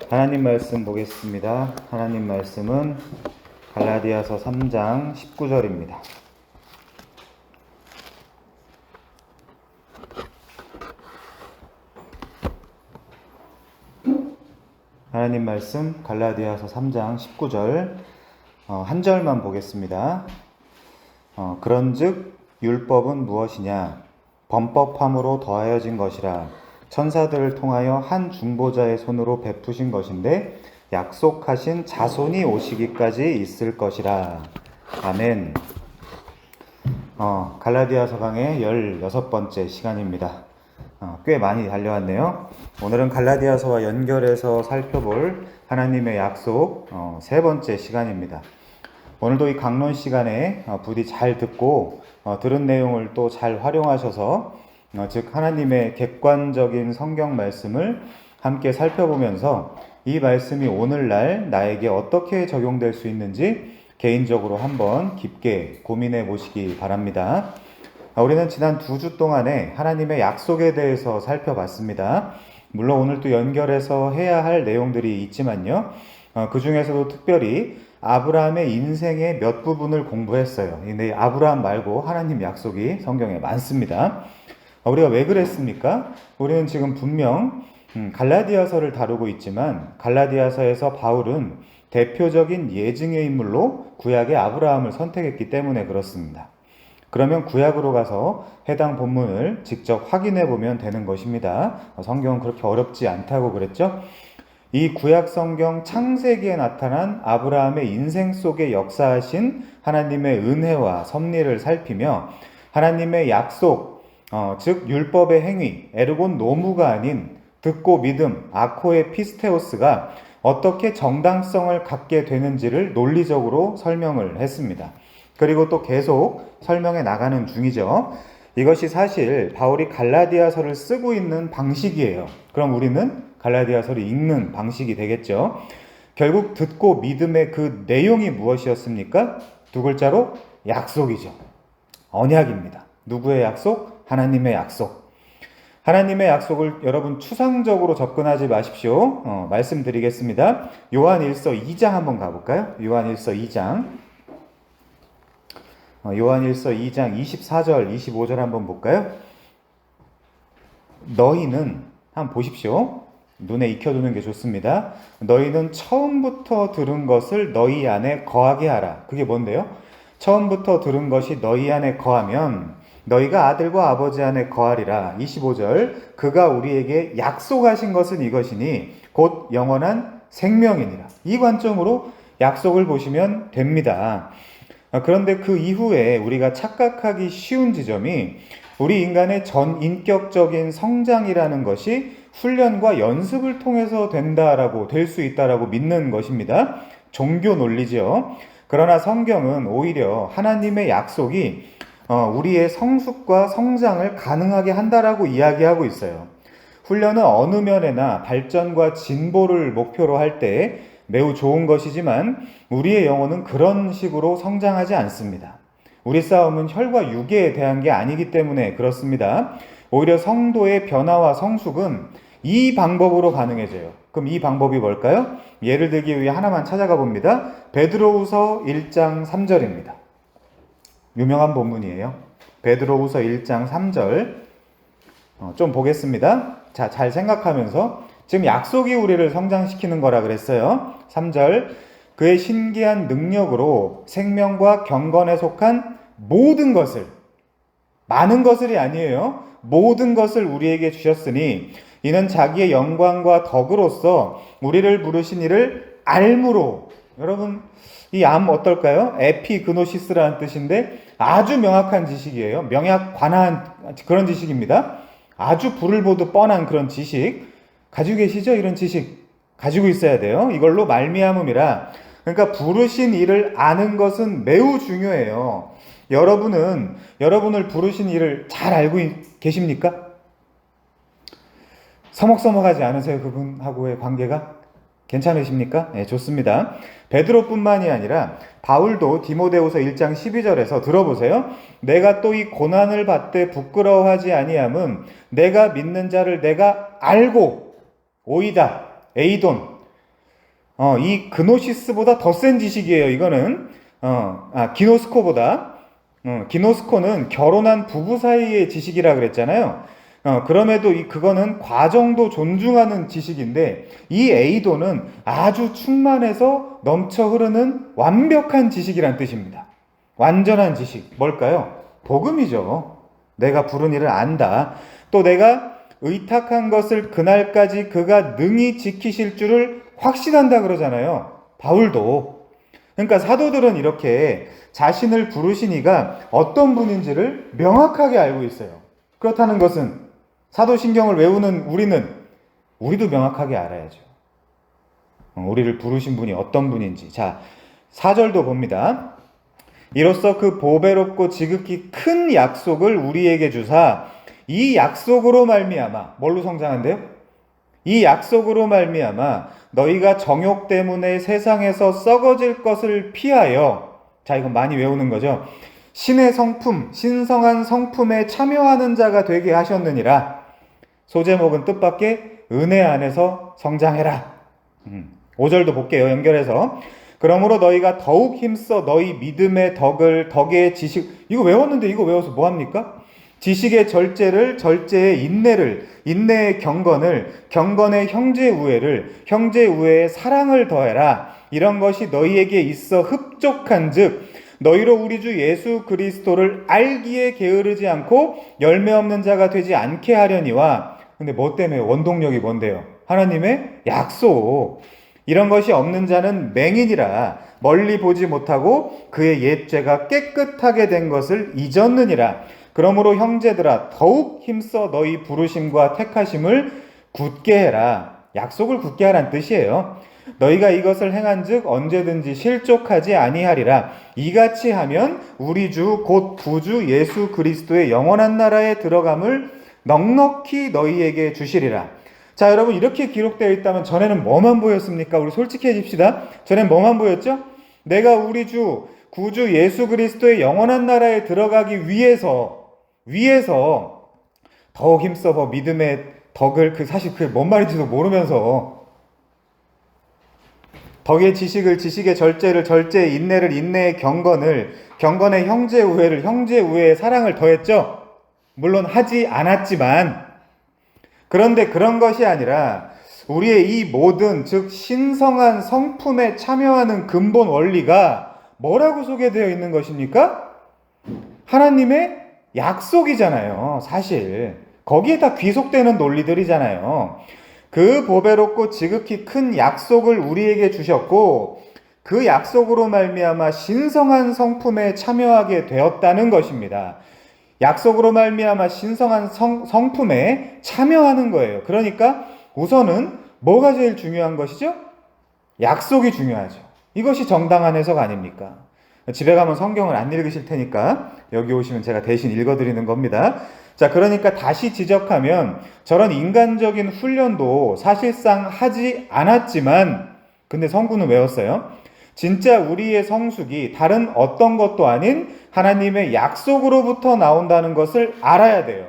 하나님 말씀 보겠습니다. 하나님 말씀은 갈라디아서 3장 19절입니다. 하나님 말씀 갈라디아서 3장 19절 한 절만 보겠습니다. 그런즉 율법은 무엇이냐? 범법함으로 더하여진 것이라. 천사들을 통하여 한 중보자의 손으로 베푸신 것인데 약속하신 자손이 오시기까지 있을 것이라. 아멘. 갈라디아서 강의 16번째 시간입니다. 꽤 많이 달려왔네요. 오늘은 갈라디아서와 연결해서 살펴볼 하나님의 약속 세 번째 시간입니다. 오늘도 이 강론 시간에 부디 잘 듣고 들은 내용을 또 잘 활용하셔서 즉 하나님의 객관적인 성경 말씀을 함께 살펴보면서 이 말씀이 오늘날 나에게 어떻게 적용될 수 있는지 개인적으로 한번 깊게 고민해 보시기 바랍니다. 우리는 지난 2주 동안에 하나님의 약속에 대해서 살펴봤습니다. 물론 오늘 또 연결해서 해야 할 내용들이 있지만요. 그 중에서도 특별히 아브라함의 인생의 몇 부분을 공부했어요. 근데 아브라함 말고 하나님 약속이 성경에 많습니다. 우리가 왜 그랬습니까? 우리는 지금 분명 갈라디아서를 다루고 있지만 갈라디아서에서 바울은 대표적인 예증의 인물로 구약의 아브라함을 선택했기 때문에 그렇습니다. 그러면 구약으로 가서 해당 본문을 직접 확인해 보면 되는 것입니다. 성경은 그렇게 어렵지 않다고 그랬죠? 이 구약 성경 창세기에 나타난 아브라함의 인생 속에 역사하신 하나님의 은혜와 섭리를 살피며 하나님의 약속, 즉 율법의 행위, 에르곤 노무가 아닌 듣고 믿음, 아코의 피스테오스가 어떻게 정당성을 갖게 되는지를 논리적으로 설명을 했습니다. 그리고 또 계속 설명해 나가는 중이죠. 이것이 사실 바울이 갈라디아서를 쓰고 있는 방식이에요. 그럼 우리는 갈라디아서를 읽는 방식이 되겠죠. 결국 듣고 믿음의 그 내용이 무엇이었습니까? 두 글자로 약속이죠. 언약입니다. 누구의 약속? 하나님의 약속. 하나님의 약속을 여러분 추상적으로 접근하지 마십시오. 말씀드리겠습니다. 요한일서 2장 한번 가볼까요? 요한일서 2장. 요한일서 2장 24절, 25절 한번 볼까요? 너희는 한번 보십시오. 눈에 익혀두는 게 좋습니다. 너희는 처음부터 들은 것을 너희 안에 거하게 하라. 그게 뭔데요? 처음부터 들은 것이 너희 안에 거하면 너희가 아들과 아버지 안에 거하리라. 25절 그가 우리에게 약속하신 것은 이것이니 곧 영원한 생명이니라. 이 관점으로 약속을 보시면 됩니다. 그런데 그 이후에 우리가 착각하기 쉬운 지점이 우리 인간의 전인격적인 성장이라는 것이 훈련과 연습을 통해서 된다라고 될 수 있다라고 믿는 것입니다. 종교 논리죠. 그러나 성경은 오히려 하나님의 약속이 우리의 성숙과 성장을 가능하게 한다라고 이야기하고 있어요. 훈련은 어느 면에나 발전과 진보를 목표로 할 때 매우 좋은 것이지만 우리의 영혼은 그런 식으로 성장하지 않습니다. 우리 싸움은 혈과 육에 대한 게 아니기 때문에 그렇습니다. 오히려 성도의 변화와 성숙은 이 방법으로 가능해져요. 그럼 이 방법이 뭘까요? 예를 들기 위해 하나만 찾아가 봅니다. 베드로후서 1장 3절입니다. 유명한 본문이에요. 베드로후서 1장 3절 좀 보겠습니다. 자, 잘 생각하면서 지금 약속이 우리를 성장시키는 거라 그랬어요. 3절 그의 신기한 능력으로 생명과 경건에 속한 모든 것을, 많은 것을이 아니에요. 모든 것을 우리에게 주셨으니 이는 자기의 영광과 덕으로서 우리를 부르신 이를 알므로. 여러분 이 암 어떨까요? 에피그노시스라는 뜻인데 아주 명확한 지식이에요. 명약 관한 그런 지식입니다. 아주 불을 보듯 뻔한 그런 지식 가지고 계시죠? 이런 지식 가지고 있어야 돼요. 이걸로 말미암음이라. 그러니까 부르신 이를 아는 것은 매우 중요해요. 여러분을 부르신 이를 잘 알고 계십니까? 서먹서먹하지 않으세요? 그분하고의 관계가? 괜찮으십니까? 네, 좋습니다. 베드로뿐만이 아니라 바울도 디모데후서 1장 12절에서 들어보세요. 내가 또 이 고난을 받되 부끄러워하지 아니함은 내가 믿는 자를 내가 알고 오이다, 에이돈, 이 그노시스보다 더 센 지식이에요. 이거는 기노스코보다. 기노스코는 결혼한 부부 사이의 지식이라 그랬잖아요. 그럼에도 그거는 과정도 존중하는 지식인데, 이 에이도는 아주 충만해서 넘쳐 흐르는 완벽한 지식이란 뜻입니다. 완전한 지식. 뭘까요? 복음이죠. 내가 부른 일을 안다. 또 내가 의탁한 것을 그날까지 그가 능히 지키실 줄을 확신한다 그러잖아요. 바울도. 그러니까 사도들은 이렇게 자신을 부르신 이가 어떤 분인지를 명확하게 알고 있어요. 그렇다는 것은 사도신경을 외우는 우리도 명확하게 알아야죠. 우리를 부르신 분이 어떤 분인지. 자, 4절도 봅니다. 이로써 그 보배롭고 지극히 큰 약속을 우리에게 주사 이 약속으로 말미암아 뭘로 성장한대요? 이 약속으로 말미암아 너희가 정욕 때문에 세상에서 썩어질 것을 피하여, 자 이건 많이 외우는 거죠. 신의 성품, 신성한 성품에 참여하는 자가 되게 하셨느니라. 소제목은 뜻밖의 은혜 안에서 성장해라. 5절도 볼게요. 연결해서. 그러므로 너희가 더욱 힘써 너희 믿음의 덕의 지식, 이거 외웠는데 이거 외워서 뭐합니까? 지식의 절제를, 절제의 인내를, 인내의 경건의 형제 우애의 사랑을 더해라. 이런 것이 너희에게 있어 흡족한 즉 너희로 우리 주 예수 그리스도를 알기에 게으르지 않고 열매 없는 자가 되지 않게 하려니와. 근데 뭐 때문에? 원동력이 뭔데요? 하나님의 약속. 이런 것이 없는 자는 맹인이라 멀리 보지 못하고 그의 옛 죄가 깨끗하게 된 것을 잊었느니라. 그러므로 형제들아 더욱 힘써 너희 부르심과 택하심을 굳게 해라. 약속을 굳게 하란 뜻이에요. 너희가 이것을 행한즉 언제든지 실족하지 아니하리라. 이같이 하면 우리 주 곧 구주 예수 그리스도의 영원한 나라에 들어감을 넉넉히 너희에게 주시리라. 자, 여러분, 이렇게 기록되어 있다면 전에는 뭐만 보였습니까? 우리 솔직해집시다. 전에는 뭐만 보였죠? 내가 우리 주 구주 예수 그리스도의 영원한 나라에 들어가기 위해서 더욱 힘써 믿음의 덕을, 사실 그게 뭔 말인지도 모르면서 덕의 지식을, 지식의 절제를, 절제의 인내를, 인내의 경건의 형제 우애를, 형제 우애의 사랑을 더했죠. 물론 하지 않았지만, 그런데 그런 것이 아니라 우리의 이 모든, 즉 신성한 성품에 참여하는 근본 원리가 뭐라고 소개되어 있는 것입니까? 하나님의 약속이잖아요. 사실 거기에 다 귀속되는 논리들이잖아요. 그 보배롭고 지극히 큰 약속을 우리에게 주셨고 그 약속으로 말미암아 신성한 성품에 참여하게 되었다는 것입니다. 약속으로 말미암아 신성한 성품에 참여하는 거예요. 그러니까 우선은 뭐가 제일 중요한 것이죠? 약속이 중요하죠. 이것이 정당한 해석 아닙니까? 집에 가면 성경을 안 읽으실 테니까 여기 오시면 제가 대신 읽어드리는 겁니다. 자, 그러니까 다시 지적하면 저런 인간적인 훈련도 사실상 하지 않았지만, 근데 성구는 외웠어요. 진짜 우리의 성숙이 다른 어떤 것도 아닌 하나님의 약속으로부터 나온다는 것을 알아야 돼요.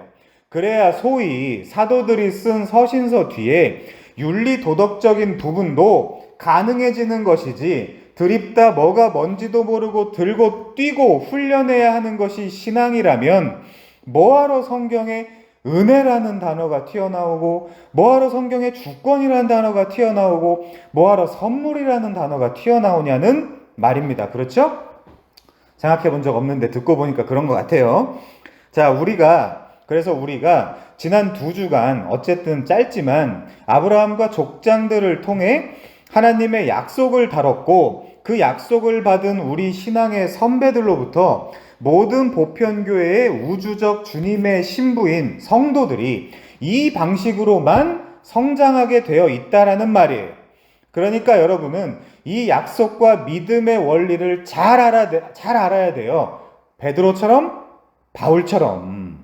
그래야 소위 사도들이 쓴 서신서 뒤에 윤리 도덕적인 부분도 가능해지는 것이지, 드립다 뭐가 뭔지도 모르고 들고 뛰고 훈련해야 하는 것이 신앙이라면 뭐하러 성경에 은혜라는 단어가 튀어나오고, 뭐하러 성경에 주권이라는 단어가 튀어나오고, 뭐하러 선물이라는 단어가 튀어나오냐는 말입니다. 그렇죠? 생각해 본 적 없는데 듣고 보니까 그런 것 같아요. 자, 그래서 우리가 지난 2주간 어쨌든 짧지만 아브라함과 족장들을 통해 하나님의 약속을 다뤘고, 그 약속을 받은 우리 신앙의 선배들로부터 모든 보편교회의 우주적 주님의 신부인 성도들이 이 방식으로만 성장하게 되어 있다라는 말이에요. 그러니까 여러분은 이 약속과 믿음의 원리를 잘 알아야 돼요. 베드로처럼, 바울처럼.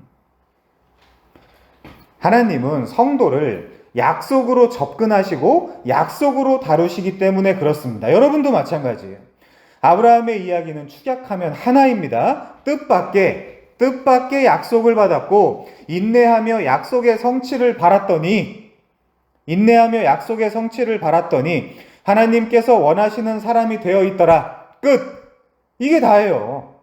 하나님은 성도를 약속으로 접근하시고 약속으로 다루시기 때문에 그렇습니다. 여러분도 마찬가지예요. 아브라함의 이야기는 축약하면 하나입니다. 뜻밖의 약속을 받았고 인내하며 약속의 성취를 바랐더니 하나님께서 원하시는 사람이 되어 있더라. 끝! 이게 다예요.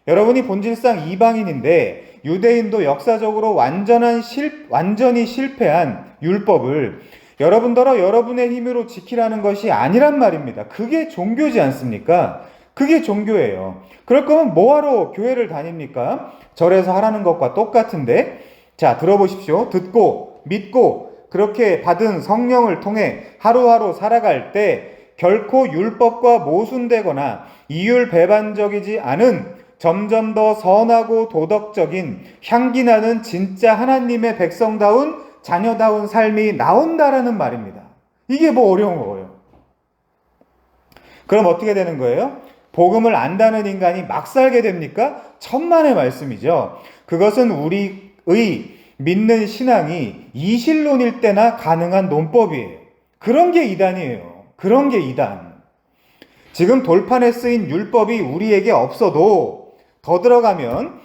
여러분이 본질상 이방인인데 유대인도 역사적으로 완전히 실패한 율법을 여러분더러 여러분의 힘으로 지키라는 것이 아니란 말입니다. 그게 종교지 않습니까? 그게 종교예요. 그럴 거면 뭐하러 교회를 다닙니까? 절에서 하라는 것과 똑같은데. 자, 들어보십시오. 듣고 믿고 그렇게 받은 성령을 통해 하루하루 살아갈 때 결코 율법과 모순되거나 이율배반적이지 않은 점점 더 선하고 도덕적인 향기 나는 진짜 하나님의 백성다운 자녀다운 삶이 나온다라는 말입니다. 이게 뭐 어려운 거예요. 그럼 어떻게 되는 거예요? 복음을 안다는 인간이 막 살게 됩니까? 천만의 말씀이죠. 그것은 우리의 믿는 신앙이 이실론일 때나 가능한 논법이에요. 그런 게 이단이에요. 그런 게 이단. 지금 돌판에 쓰인 율법이 우리에게 없어도 더 들어가면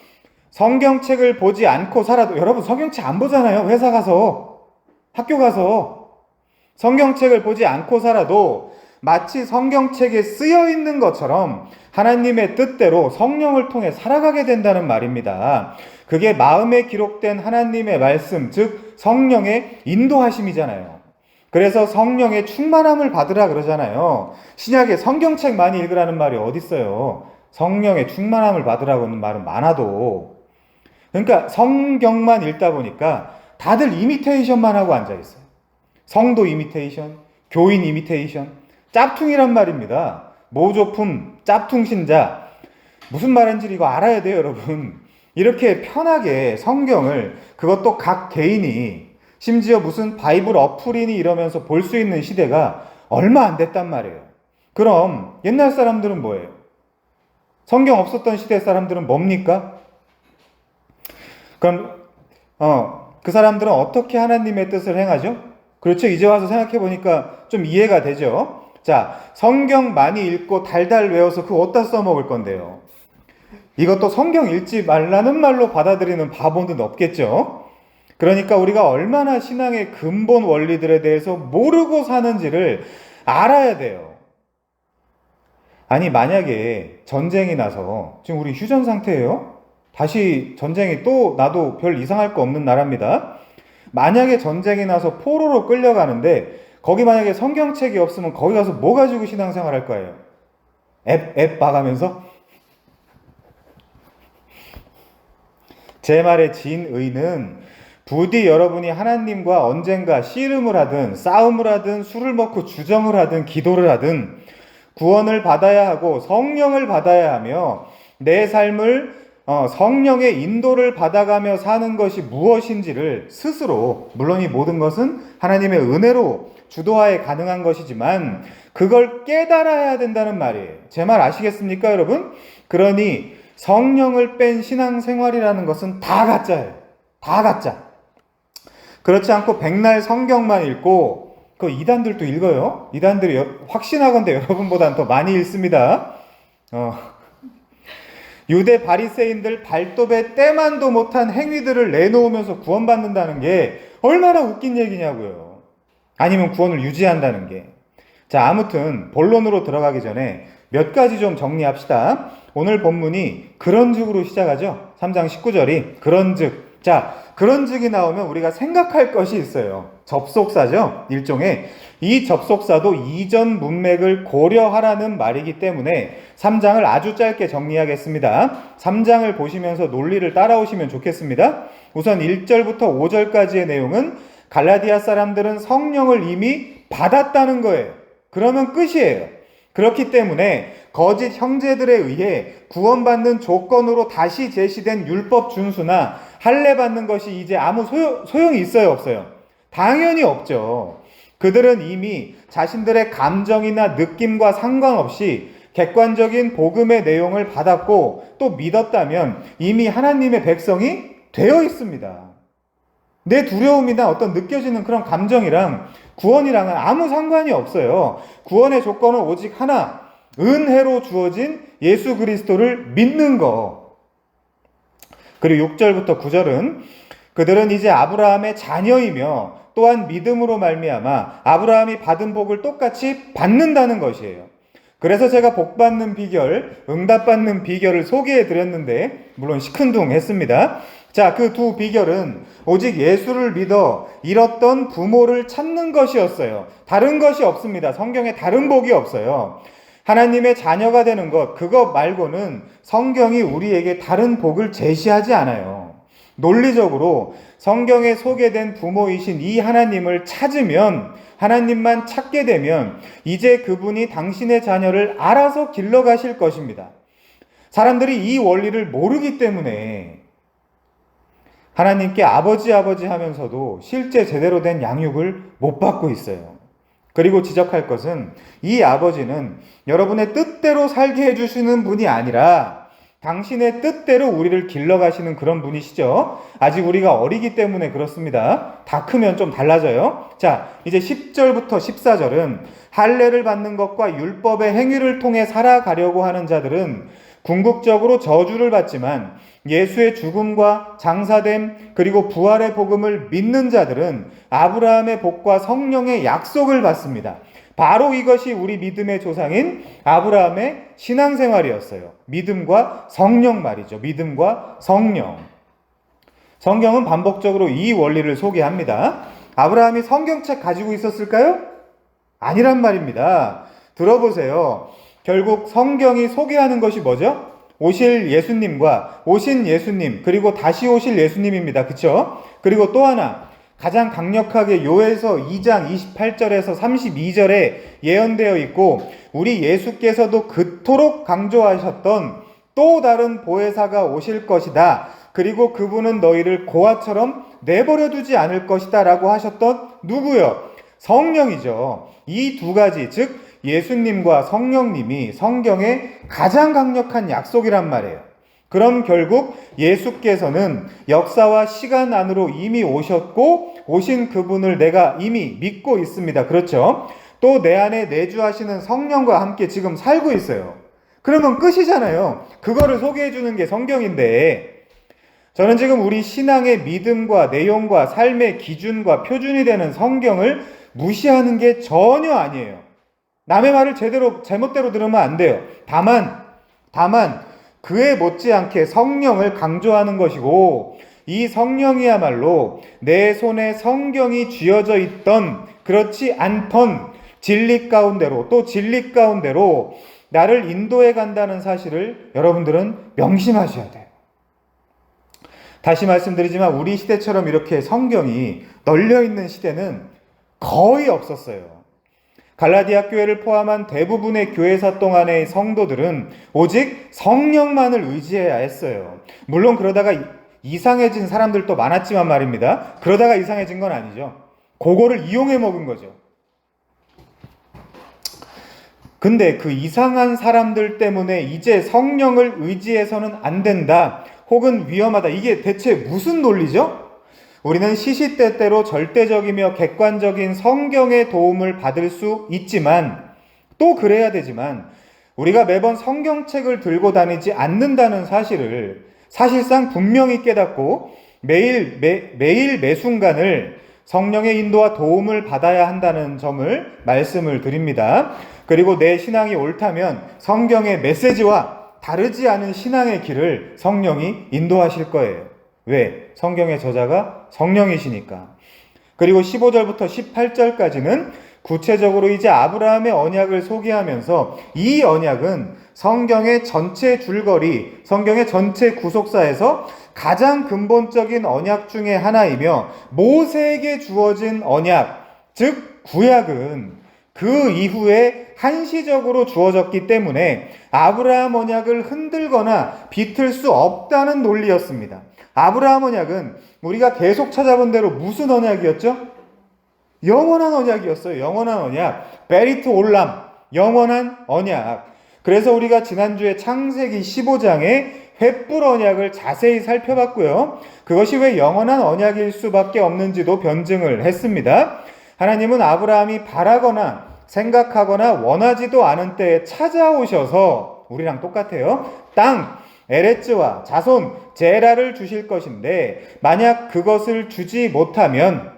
성경책을 보지 않고 살아도, 여러분 성경책 안 보잖아요. 회사 가서, 학교 가서. 성경책을 보지 않고 살아도 마치 성경책에 쓰여 있는 것처럼 하나님의 뜻대로 성령을 통해 살아가게 된다는 말입니다. 그게 마음에 기록된 하나님의 말씀, 즉 성령의 인도하심이잖아요. 그래서 성령의 충만함을 받으라 그러잖아요. 신약에 성경책 많이 읽으라는 말이 어디 있어요? 성령의 충만함을 받으라고는 말은 많아도. 그러니까 성경만 읽다 보니까 다들 이미테이션만 하고 앉아있어요. 성도 이미테이션, 교인 이미테이션, 짭퉁이란 말입니다. 모조품, 짭퉁신자. 무슨 말인지 이거 알아야 돼요, 여러분. 이렇게 편하게 성경을, 그것도 각 개인이, 심지어 무슨 바이블 어플이니 이러면서 볼 수 있는 시대가 얼마 안 됐단 말이에요. 그럼 옛날 사람들은 뭐예요? 성경 없었던 시대 사람들은 뭡니까? 그럼 그 사람들은 어떻게 하나님의 뜻을 행하죠? 그렇죠. 이제 와서 생각해 보니까 좀 이해가 되죠. 자, 성경 많이 읽고 달달 외워서 그거 어디다 써먹을 건데요? 이것도 성경 읽지 말라는 말로 받아들이는 바보는 없겠죠. 그러니까 우리가 얼마나 신앙의 근본 원리들에 대해서 모르고 사는지를 알아야 돼요. 아니, 만약에 전쟁이 나서, 지금 우리 휴전 상태예요? 다시 전쟁이 또 나도 별 이상할 거 없는 나라입니다. 만약에 전쟁이 나서 포로로 끌려가는데 거기 만약에 성경책이 없으면 거기 가서 뭐 가지고 신앙생활 할 거예요? 앱 봐가면서? 제 말의 진의는 부디 여러분이 하나님과 언젠가 씨름을 하든 싸움을 하든 술을 먹고 주정을 하든 기도를 하든 구원을 받아야 하고 성령을 받아야 하며 내 삶을 성령의 인도를 받아가며 사는 것이 무엇인지를 스스로, 물론 이 모든 것은 하나님의 은혜로 주도하에 가능한 것이지만 그걸 깨달아야 된다는 말이에요. 제 말 아시겠습니까, 여러분? 그러니 성령을 뺀 신앙생활이라는 것은 다 가짜예요. 다 가짜. 그렇지 않고 백날 성경만 읽고, 그 이단들도 읽어요. 이단들이 확신하건대 여러분보다는 더 많이 읽습니다. 유대 바리새인들 발톱에 때만도 못한 행위들을 내놓으면서 구원받는다는 게 얼마나 웃긴 얘기냐고요. 아니면 구원을 유지한다는 게. 자, 아무튼 본론으로 들어가기 전에 몇 가지 좀 정리합시다. 오늘 본문이 그런즉으로 시작하죠. 3장 19절이 그런즉. 자, 그런즉이 나오면 우리가 생각할 것이 있어요. 접속사죠. 일종의. 이 접속사도 이전 문맥을 고려하라는 말이기 때문에 3장을 아주 짧게 정리하겠습니다. 3장을 보시면서 논리를 따라오시면 좋겠습니다. 우선 1절부터 5절까지의 내용은 갈라디아 사람들은 성령을 이미 받았다는 거예요. 그러면 끝이에요. 그렇기 때문에 거짓 형제들에 의해 구원받는 조건으로 다시 제시된 율법 준수나 할례 받는 것이 이제 아무 소용이 있어요, 없어요? 당연히 없죠. 그들은 이미 자신들의 감정이나 느낌과 상관없이 객관적인 복음의 내용을 받았고 또 믿었다면 이미 하나님의 백성이 되어 있습니다. 내 두려움이나 어떤 느껴지는 그런 감정이랑 구원이랑은 아무 상관이 없어요. 구원의 조건은 오직 하나, 은혜로 주어진 예수 그리스도를 믿는 거. 그리고 6절부터 9절은 그들은 이제 아브라함의 자녀이며 또한 믿음으로 말미암아 아브라함이 받은 복을 똑같이 받는다는 것이에요. 그래서 제가 복받는 비결, 응답받는 비결을 소개해 드렸는데 물론 시큰둥했습니다. 자, 그 두 비결은 오직 예수를 믿어 잃었던 부모를 찾는 것이었어요. 다른 것이 없습니다. 성경에 다른 복이 없어요. 하나님의 자녀가 되는 것, 그것 말고는 성경이 우리에게 다른 복을 제시하지 않아요. 논리적으로 성경에 소개된 부모이신 이 하나님을 찾으면, 하나님만 찾게 되면 이제 그분이 당신의 자녀를 알아서 길러가실 것입니다. 사람들이 이 원리를 모르기 때문에 하나님께 아버지 하면서도 실제 제대로 된 양육을 못 받고 있어요. 그리고 지적할 것은 이 아버지는 여러분의 뜻대로 살게 해주시는 분이 아니라 당신의 뜻대로 우리를 길러가시는 그런 분이시죠. 아직 우리가 어리기 때문에 그렇습니다. 다 크면 좀 달라져요. 자, 이제 10절부터 14절은 할례를 받는 것과 율법의 행위를 통해 살아가려고 하는 자들은 궁극적으로 저주를 받지만 예수의 죽음과 장사됨 그리고 부활의 복음을 믿는 자들은 아브라함의 복과 성령의 약속을 받습니다. 바로 이것이 우리 믿음의 조상인 아브라함의 신앙생활이었어요. 믿음과 성령 말이죠. 믿음과 성령. 성경은 반복적으로 이 원리를 소개합니다. 아브라함이 성경책 가지고 있었을까요? 아니란 말입니다. 들어보세요. 결국 성경이 소개하는 것이 뭐죠? 오실 예수님과 오신 예수님, 그리고 다시 오실 예수님입니다. 그쵸? 그리고 또 하나, 가장 강력하게 요에서 2장 28절에서 32절에 예언되어 있고 우리 예수께서도 그토록 강조하셨던 또 다른 보혜사가 오실 것이다. 그리고 그분은 너희를 고아처럼 내버려 두지 않을 것이다 라고 하셨던 누구요? 성령이죠. 이 두 가지, 즉 예수님과 성령님이 성경의 가장 강력한 약속이란 말이에요. 그럼 결국 예수께서는 역사와 시간 안으로 이미 오셨고 오신 그분을 내가 이미 믿고 있습니다. 그렇죠? 또 내 안에 내주하시는 성령과 함께 지금 살고 있어요. 그러면 끝이잖아요. 그거를 소개해 주는 게 성경인데 저는 지금 우리 신앙의 믿음과 내용과 삶의 기준과 표준이 되는 성경을 무시하는 게 전혀 아니에요. 남의 말을 제멋대로 들으면 안 돼요. 다만 그에 못지않게 성령을 강조하는 것이고 이 성령이야말로 내 손에 성경이 쥐어져 있던 그렇지 않던 진리 가운데로 또 진리 가운데로 나를 인도해 간다는 사실을 여러분들은 명심하셔야 돼요. 다시 말씀드리지만 우리 시대처럼 이렇게 성경이 널려있는 시대는 거의 없었어요. 갈라디아 교회를 포함한 대부분의 교회사 동안의 성도들은 오직 성령만을 의지해야 했어요. 물론 그러다가 이상해진 사람들도 많았지만 말입니다. 그러다가 이상해진 건 아니죠. 그거를 이용해 먹은 거죠. 근데 그 이상한 사람들 때문에 이제 성령을 의지해서는 안 된다. 혹은 위험하다. 이게 대체 무슨 논리죠? 우리는 시시때때로 절대적이며 객관적인 성경의 도움을 받을 수 있지만 또 그래야 되지만 우리가 매번 성경책을 들고 다니지 않는다는 사실을 사실상 분명히 깨닫고 매일 매 순간을 성령의 인도와 도움을 받아야 한다는 점을 말씀을 드립니다. 그리고 내 신앙이 옳다면 성경의 메시지와 다르지 않은 신앙의 길을 성령이 인도하실 거예요. 왜? 성경의 저자가 성령이시니까. 그리고 15절부터 18절까지는 구체적으로 이제 아브라함의 언약을 소개하면서 이 언약은 성경의 전체 줄거리, 성경의 전체 구속사에서 가장 근본적인 언약 중에 하나이며 모세에게 주어진 언약, 즉 구약은 그 이후에 한시적으로 주어졌기 때문에 아브라함 언약을 흔들거나 비틀 수 없다는 논리였습니다. 아브라함 언약은 우리가 계속 찾아본 대로 무슨 언약이었죠? 영원한 언약이었어요. 영원한 언약. 베리트 올람. 영원한 언약. 그래서 우리가 지난주에 창세기 15장의 횃불 언약을 자세히 살펴봤고요. 그것이 왜 영원한 언약일 수밖에 없는지도 변증을 했습니다. 하나님은 아브라함이 바라거나 생각하거나 원하지도 않은 때에 찾아오셔서 우리랑 똑같아요. 땅, 에레츠와 자손, 제라를 주실 것인데 만약 그것을 주지 못하면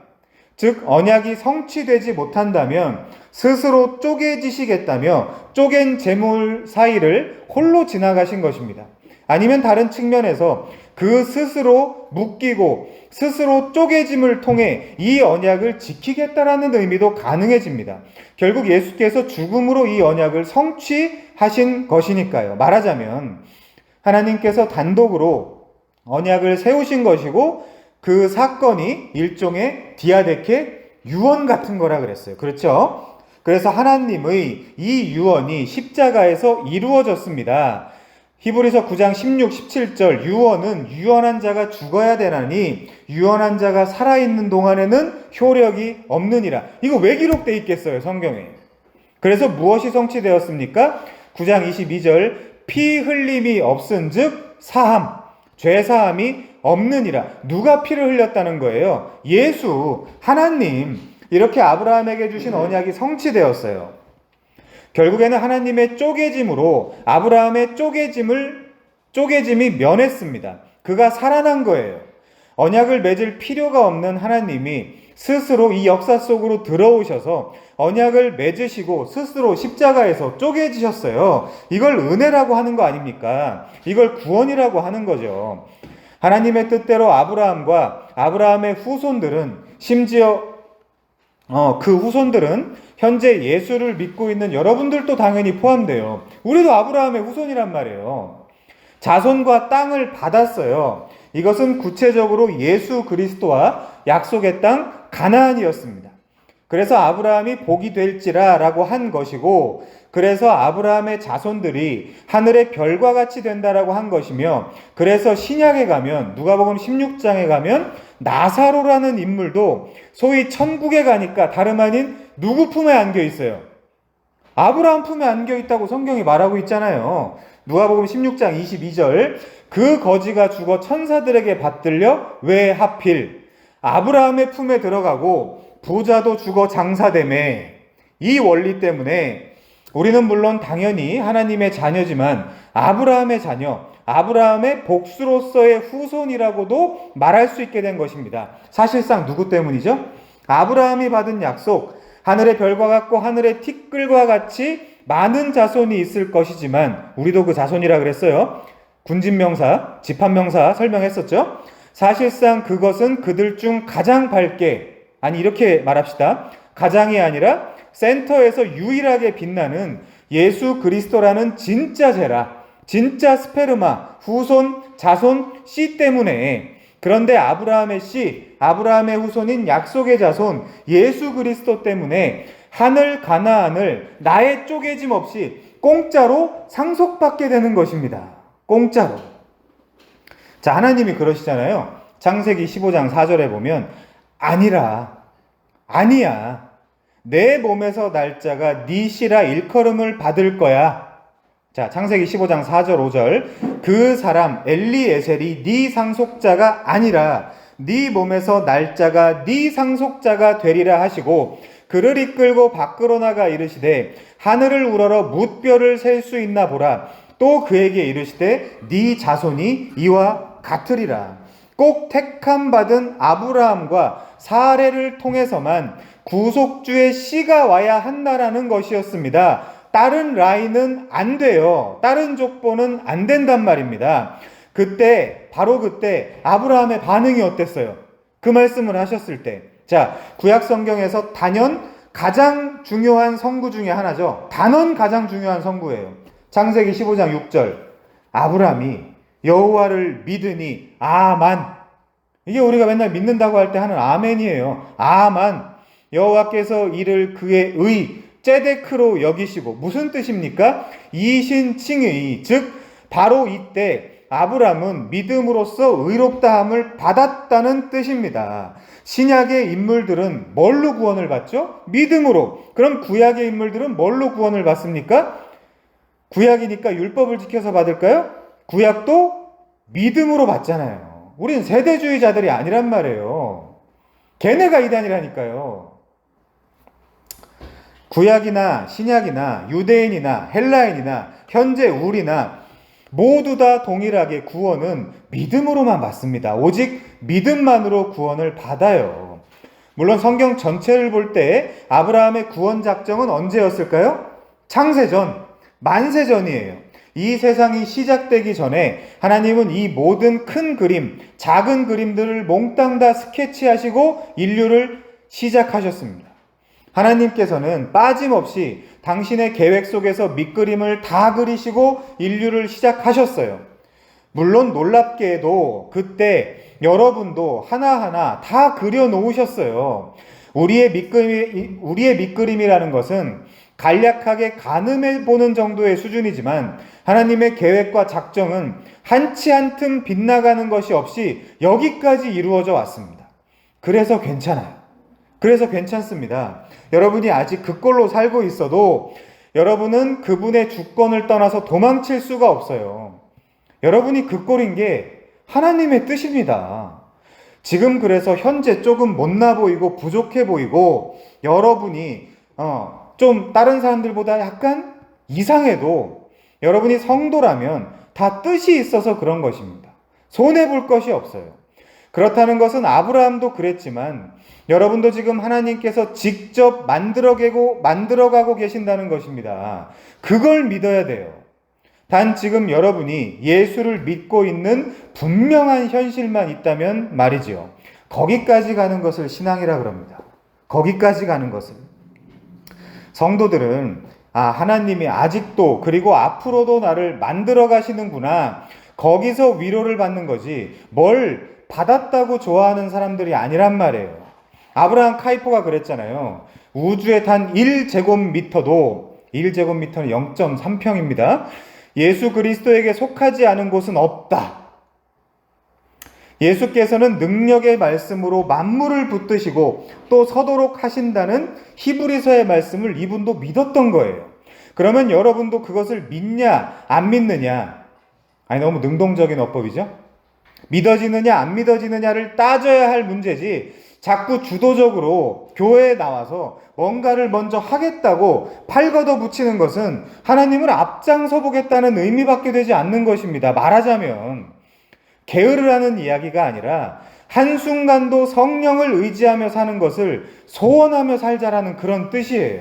즉 언약이 성취되지 못한다면 스스로 쪼개지시겠다며 쪼갠 재물 사이를 홀로 지나가신 것입니다. 아니면 다른 측면에서 그 스스로 묶이고 스스로 쪼개짐을 통해 이 언약을 지키겠다라는 의미도 가능해집니다. 결국 예수께서 죽음으로 이 언약을 성취하신 것이니까요. 말하자면 하나님께서 단독으로 언약을 세우신 것이고 그 사건이 일종의 디아데케 유언 같은 거라 그랬어요. 그렇죠? 그래서 하나님의 이 유언이 십자가에서 이루어졌습니다. 히브리서 9장 16, 17절 유언은 유언한 자가 죽어야 되나니 유언한 자가 살아있는 동안에는 효력이 없느니라. 이거 왜 기록되어 있겠어요, 성경에? 그래서 무엇이 성취되었습니까? 9장 22절 피 흘림이 없은즉 사함, 죄사함이 없느니라. 누가 피를 흘렸다는 거예요? 예수, 하나님. 이렇게 아브라함에게 주신 언약이 성취되었어요. 결국에는 하나님의 쪼개짐으로 아브라함의 쪼개짐이 면했습니다. 그가 살아난 거예요. 언약을 맺을 필요가 없는 하나님이 스스로 이 역사 속으로 들어오셔서 언약을 맺으시고 스스로 십자가에서 쪼개지셨어요. 이걸 은혜라고 하는 거 아닙니까? 이걸 구원이라고 하는 거죠. 하나님의 뜻대로 아브라함과 아브라함의 후손들은 심지어 그 후손들은 현재 예수를 믿고 있는 여러분들도 당연히 포함돼요. 우리도 아브라함의 후손이란 말이에요. 자손과 땅을 받았어요. 이것은 구체적으로 예수 그리스도와 약속의 땅 가나안이었습니다. 그래서 아브라함이 복이 될지라 라고 한 것이고, 그래서 아브라함의 자손들이 하늘의 별과 같이 된다라고 한 것이며, 그래서 신약에 가면 누가복음 16장에 가면 나사로라는 인물도 소위 천국에 가니까 다름 아닌 누구 품에 안겨 있어요? 아브라함 품에 안겨 있다고 성경이 말하고 있잖아요. 누가복음 16장 22절 그 거지가 죽어 천사들에게 받들려 왜 하필 아브라함의 품에 들어가고 부자도 죽어 장사되매. 이 원리 때문에 우리는 물론 당연히 하나님의 자녀지만 아브라함의 자녀, 아브라함의 복수로서의 후손이라고도 말할 수 있게 된 것입니다. 사실상 누구 때문이죠? 아브라함이 받은 약속, 하늘의 별과 같고 하늘의 티끌과 같이 많은 자손이 있을 것이지만, 우리도 그 자손이라 그랬어요. 군진명사, 집합명사 설명했었죠. 사실상 그것은 그들 중 가장 밝게, 아니 이렇게 말합시다. 가장이 아니라 센터에서 유일하게 빛나는 예수 그리스도라는 진짜 제라, 진짜 스페르마, 후손, 자손, 씨 때문에. 그런데 아브라함의 씨, 아브라함의 후손인 약속의 자손 예수 그리스도 때문에 하늘 가나안을 나의 쪼개짐 없이 공짜로 상속받게 되는 것입니다. 공짜로. 자, 하나님이 그러시잖아요. 창세기 15장 4절에 보면 아니야. 내 몸에서 날짜가 네 씨라 일컬음을 받을 거야. 자, 창세기 15장 4절 5절 그 사람 엘리에셀이 네 상속자가 아니라 네 몸에서 날짜가 네 상속자가 되리라 하시고, 그를 이끌고 밖으로 나가 이르시되 하늘을 우러러 뭇별을 셀 수 있나 보라. 또 그에게 이르시되 네 자손이 이와 같으리라. 꼭 택함 받은 아브라함과 사레를 통해서만 구속주의 씨가 와야 한다라는 것이었습니다. 다른 라인은 안 돼요. 다른 족보는 안 된단 말입니다. 바로 그때 아브라함의 반응이 어땠어요? 그 말씀을 하셨을 때. 자, 구약 성경에서 단연 가장 중요한 성구 중에 하나죠. 단언 가장 중요한 성구예요. 창세기 15장 6절 아브라함이 여호와를 믿으니 아만. 이게 우리가 맨날 믿는다고 할 때 하는 아멘이에요. 아만. 여호와께서 이를 그의 째데크로 여기시고. 무슨 뜻입니까? 이신칭의, 즉 바로 이때 아브람은 믿음으로써 의롭다함을 받았다는 뜻입니다. 신약의 인물들은 뭘로 구원을 받죠? 믿음으로. 그럼 구약의 인물들은 뭘로 구원을 받습니까? 구약이니까 율법을 지켜서 받을까요? 구약도 믿음으로 받잖아요. 우린 세대주의자들이 아니란 말이에요. 걔네가 이단이라니까요. 구약이나 신약이나 유대인이나 헬라인이나 현재 우리나 모두 다 동일하게 구원은 믿음으로만 받습니다. 오직 믿음만으로 구원을 받아요. 물론 성경 전체를 볼 때 아브라함의 구원 작정은 언제였을까요? 창세전, 만세전이에요. 이 세상이 시작되기 전에 하나님은 이 모든 큰 그림, 작은 그림들을 몽땅 다 스케치하시고 인류를 시작하셨습니다. 하나님께서는 빠짐없이 당신의 계획 속에서 밑그림을 다 그리시고 인류를 시작하셨어요. 물론 놀랍게도 그때 여러분도 하나하나 다 그려놓으셨어요. 우리의 밑그림이라는 것은 간략하게 가늠해 보는 정도의 수준이지만 하나님의 계획과 작정은 한치 한 틈 빗나가는 것이 없이 여기까지 이루어져 왔습니다. 그래서 괜찮아요. 그래서 괜찮습니다. 여러분이 아직 그 꼴로 살고 있어도 여러분은 그분의 주권을 떠나서 도망칠 수가 없어요. 여러분이 그 꼴인 게 하나님의 뜻입니다. 지금 그래서 현재 조금 못나 보이고 부족해 보이고 여러분이 좀 다른 사람들보다 약간 이상해도 여러분이 성도라면 다 뜻이 있어서 그런 것입니다. 손해볼 것이 없어요. 그렇다는 것은 아브라함도 그랬지만 여러분도 지금 하나님께서 직접 만들어가고 계신다는 것입니다. 그걸 믿어야 돼요. 단 지금 여러분이 예수를 믿고 있는 분명한 현실만 있다면 말이지요. 거기까지 가는 것을 신앙이라 그럽니다. 거기까지 가는 것을. 성도들은 하나님이 아직도 그리고 앞으로도 나를 만들어 가시는구나. 거기서 위로를 받는 거지 뭘 받았다고 좋아하는 사람들이 아니란 말이에요. 아브라함 카이포가 그랬잖아요. 우주의 단 1제곱미터도 1제곱미터는 0.3평입니다. 예수 그리스도에게 속하지 않은 곳은 없다. 예수께서는 능력의 말씀으로 만물을 붙드시고 또 서도록 하신다는 히브리서의 말씀을 이분도 믿었던 거예요. 그러면 여러분도 그것을 믿냐 안 믿느냐? 너무 능동적인 어법이죠. 믿어지느냐 안 믿어지느냐를 따져야 할 문제지 자꾸 주도적으로 교회에 나와서 뭔가를 먼저 하겠다고 팔 걷어붙이는 것은 하나님을 앞장서 보겠다는 의미밖에 되지 않는 것입니다. 말하자면 게으를 하는 이야기가 아니라 한순간도 성령을 의지하며 사는 것을 소원하며 살자라는 그런 뜻이에요.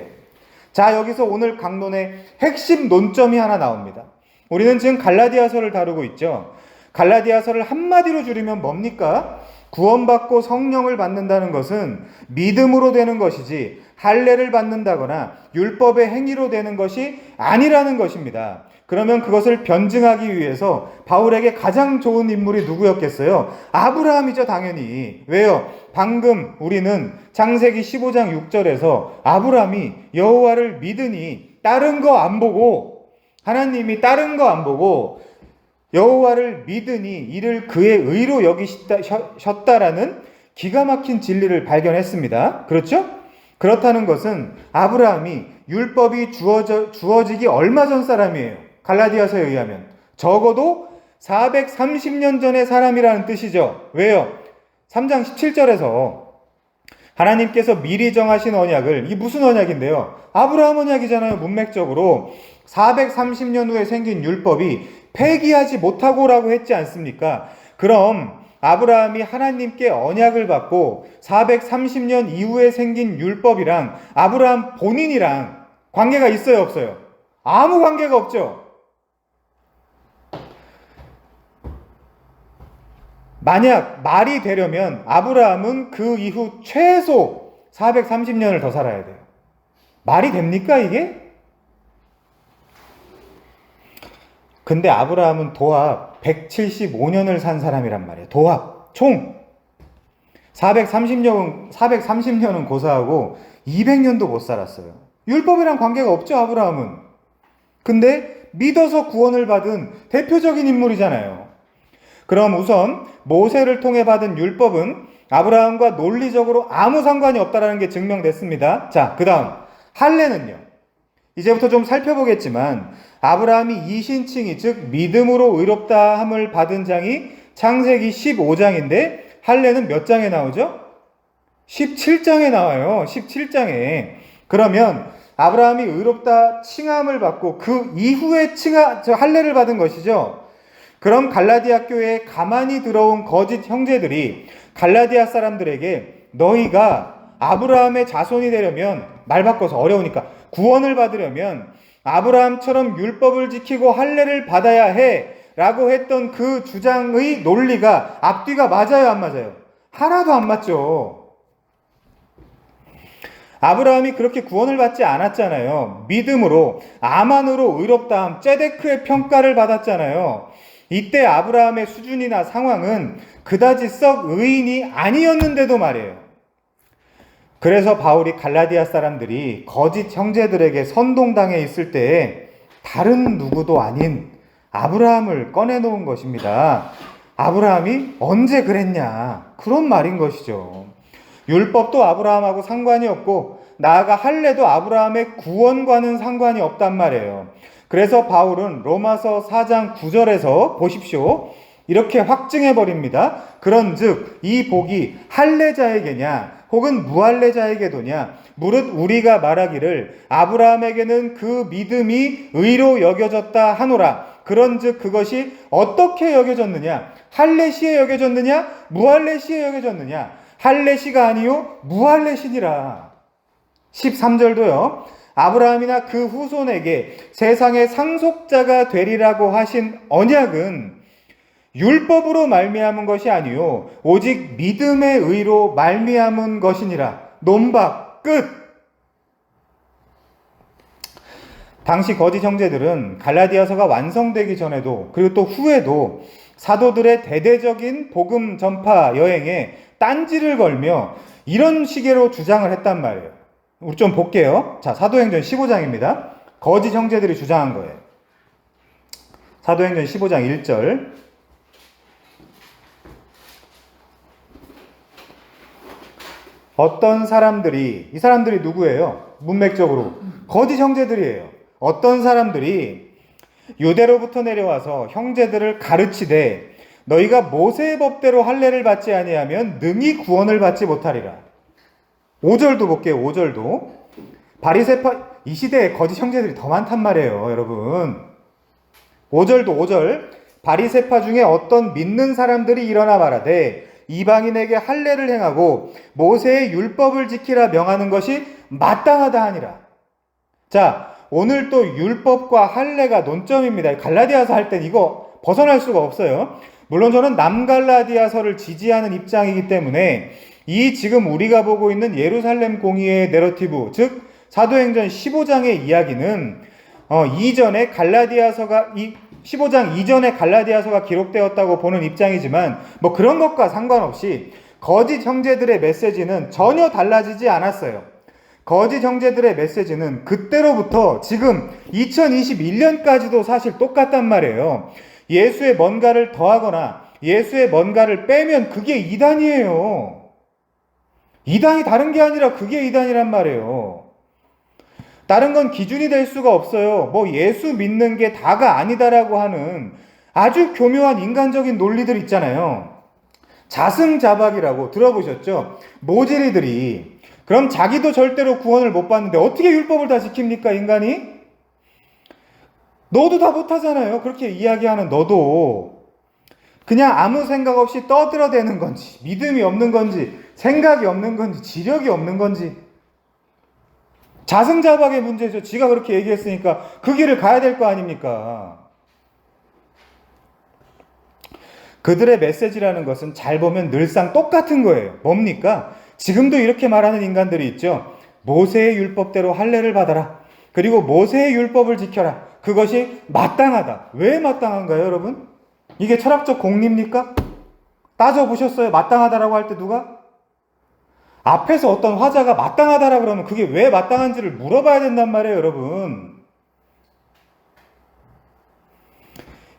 자, 여기서 오늘 강론의 핵심 논점이 하나 나옵니다. 우리는 지금 갈라디아서를 다루고 있죠. 갈라디아서를 한마디로 줄이면 뭡니까? 구원받고 성령을 받는다는 것은 믿음으로 되는 것이지 할례를 받는다거나 율법의 행위로 되는 것이 아니라는 것입니다. 그러면 그것을 변증하기 위해서 바울에게 가장 좋은 인물이 누구였겠어요? 아브라함이죠, 당연히. 왜요? 방금 우리는 창세기 15장 6절에서 아브라함이 여호와를 믿으니 다른 거 안 보고 하나님이 다른 거 안 보고 여호와를 믿으니 이를 그의 의로 여기셨다라는 기가 막힌 진리를 발견했습니다. 그렇죠? 그렇다는 것은 아브라함이 율법이 주어지기 얼마 전 사람이에요. 갈라디아서에 의하면 적어도 430년 전의 사람이라는 뜻이죠. 왜요? 3장 17절에서 하나님께서 미리 정하신 언약을, 이 무슨 언약인데요? 아브라함 언약이잖아요. 문맥적으로 430년 후에 생긴 율법이 폐기하지 못하고라고 했지 않습니까? 그럼 아브라함이 하나님께 언약을 받고 430년 이후에 생긴 율법이랑 아브라함 본인이랑 관계가 있어요, 없어요? 아무 관계가 없죠. 만약 말이 되려면 아브라함은 그 이후 최소 430년을 더 살아야 돼요. 말이 됩니까, 이게? 근데 아브라함은 도합 175년을 산 사람이란 말이에요. 도합, 총 430년은 고사하고 200년도 못 살았어요. 율법이랑 관계가 없죠, 아브라함은. 근데 믿어서 구원을 받은 대표적인 인물이잖아요. 그럼 우선 모세를 통해 받은 율법은 아브라함과 논리적으로 아무 상관이 없다는 게 증명됐습니다. 자, 그 다음 할례는요. 이제부터 좀 살펴보겠지만 아브라함이 이신칭이 즉 믿음으로 의롭다함을 받은 장이 창세기 15장인데 할례는 몇 장에 나오죠? 17장에 나와요. 17장에. 그러면 아브라함이 의롭다 칭함을 받고 그 이후에 할례를 받은 것이죠. 그럼 갈라디아 교회에 가만히 들어온 거짓 형제들이 갈라디아 사람들에게 너희가 아브라함의 자손이 되려면, 말 바꿔서 어려우니까 구원을 받으려면 아브라함처럼 율법을 지키고 할례를 받아야 해 라고 했던 그 주장의 논리가 앞뒤가 맞아요, 안 맞아요? 하나도 안 맞죠. 아브라함이 그렇게 구원을 받지 않았잖아요. 믿음으로, 아만으로 의롭다함, 째데크의 평가를 받았잖아요. 이때 아브라함의 수준이나 상황은 그다지 썩 의인이 아니었는데도 말이에요. 그래서 바울이 갈라디아 사람들이 거짓 형제들에게 선동당해 있을 때에 다른 누구도 아닌 아브라함을 꺼내놓은 것입니다. 아브라함이 언제 그랬냐, 그런 말인 것이죠. 율법도 아브라함하고 상관이 없고 나아가 할례도 아브라함의 구원과는 상관이 없단 말이에요. 그래서 바울은 로마서 4장 9절에서 보십시오. 이렇게 확증해 버립니다. 그런즉 이 복이 할례자에게냐 혹은 무할례자에게도냐, 무릇 우리가 말하기를 아브라함에게는 그 믿음이 의로 여겨졌다 하노라. 그런즉 그것이 어떻게 여겨졌느냐, 할례시에 여겨졌느냐 무할례시에 여겨졌느냐, 할례시가 아니요 무할례시니라. 13절도요. 아브라함이나 그 후손에게 세상의 상속자가 되리라고 하신 언약은 율법으로 말미암은 것이 아니요 오직 믿음의 의로 말미암은 것이니라. 논박 끝. 당시 거짓 형제들은 갈라디아서가 완성되기 전에도 그리고 또 후에도 사도들의 대대적인 복음 전파 여행에 딴지를 걸며 이런 식으로 주장을 했단 말이에요. 우리 좀 볼게요. 자, 사도행전 15장입니다. 거짓 형제들이 주장한 거예요. 사도행전 15장 1절. 어떤 사람들이, 이 사람들이 누구예요? 문맥적으로 거짓 형제들이에요. 어떤 사람들이 유대로부터 내려와서 형제들을 가르치되 너희가 모세의 법대로 할례를 받지 아니하면 능히 구원을 받지 못하리라. 5절도 볼게요. 5절도. 바리새파, 이 시대에 거짓 형제들이 더 많단 말이에요, 여러분. 5절도 5절. 바리새파 중에 어떤 믿는 사람들이 일어나 말하되 이방인에게 할례를 행하고 모세의 율법을 지키라 명하는 것이 마땅하다 하니라. 자, 오늘 또 율법과 할례가 논점입니다. 갈라디아서 할 땐 이거 벗어날 수가 없어요. 물론 저는 남갈라디아서를 지지하는 입장이기 때문에 이 지금 우리가 보고 있는 예루살렘 공의의 내러티브, 즉 사도행전 15장의 이야기는 이전에 갈라디아서가 15장 이전에 갈라디아서가 기록되었다고 보는 입장이지만 뭐 그런 것과 상관없이 거짓 형제들의 메시지는 전혀 달라지지 않았어요. 거짓 형제들의 메시지는 그때로부터 지금 2021년까지도 사실 똑같단 말이에요. 예수의 뭔가를 더하거나 예수의 뭔가를 빼면 그게 이단이에요. 이단이 다른 게 아니라 그게 이단이란 말이에요. 다른 건 기준이 될 수가 없어요. 뭐 예수 믿는 게 다가 아니다라고 하는 아주 교묘한 인간적인 논리들 있잖아요. 자승자박이라고 들어보셨죠? 모질이들이 그럼 자기도 절대로 구원을 못 받는데 어떻게 율법을 다 지킵니까, 인간이? 너도 다 못하잖아요. 그렇게 이야기하는 너도 그냥 아무 생각 없이 떠들어대는 건지, 믿음이 없는 건지, 생각이 없는 건지, 지력이 없는 건지. 자승자박의 문제죠. 지가 그렇게 얘기했으니까 그 길을 가야 될 거 아닙니까? 그들의 메시지라는 것은 잘 보면 늘상 똑같은 거예요. 뭡니까? 지금도 이렇게 말하는 인간들이 있죠. 모세의 율법대로 할례를 받아라. 그리고 모세의 율법을 지켜라. 그것이 마땅하다. 왜 마땅한가요, 여러분? 이게 철학적 공리입니까? 따져보셨어요? 마땅하다라고 할 때 누가? 앞에서 어떤 화자가 마땅하다라고 그러면 그게 왜 마땅한지를 물어봐야 된단 말이에요, 여러분.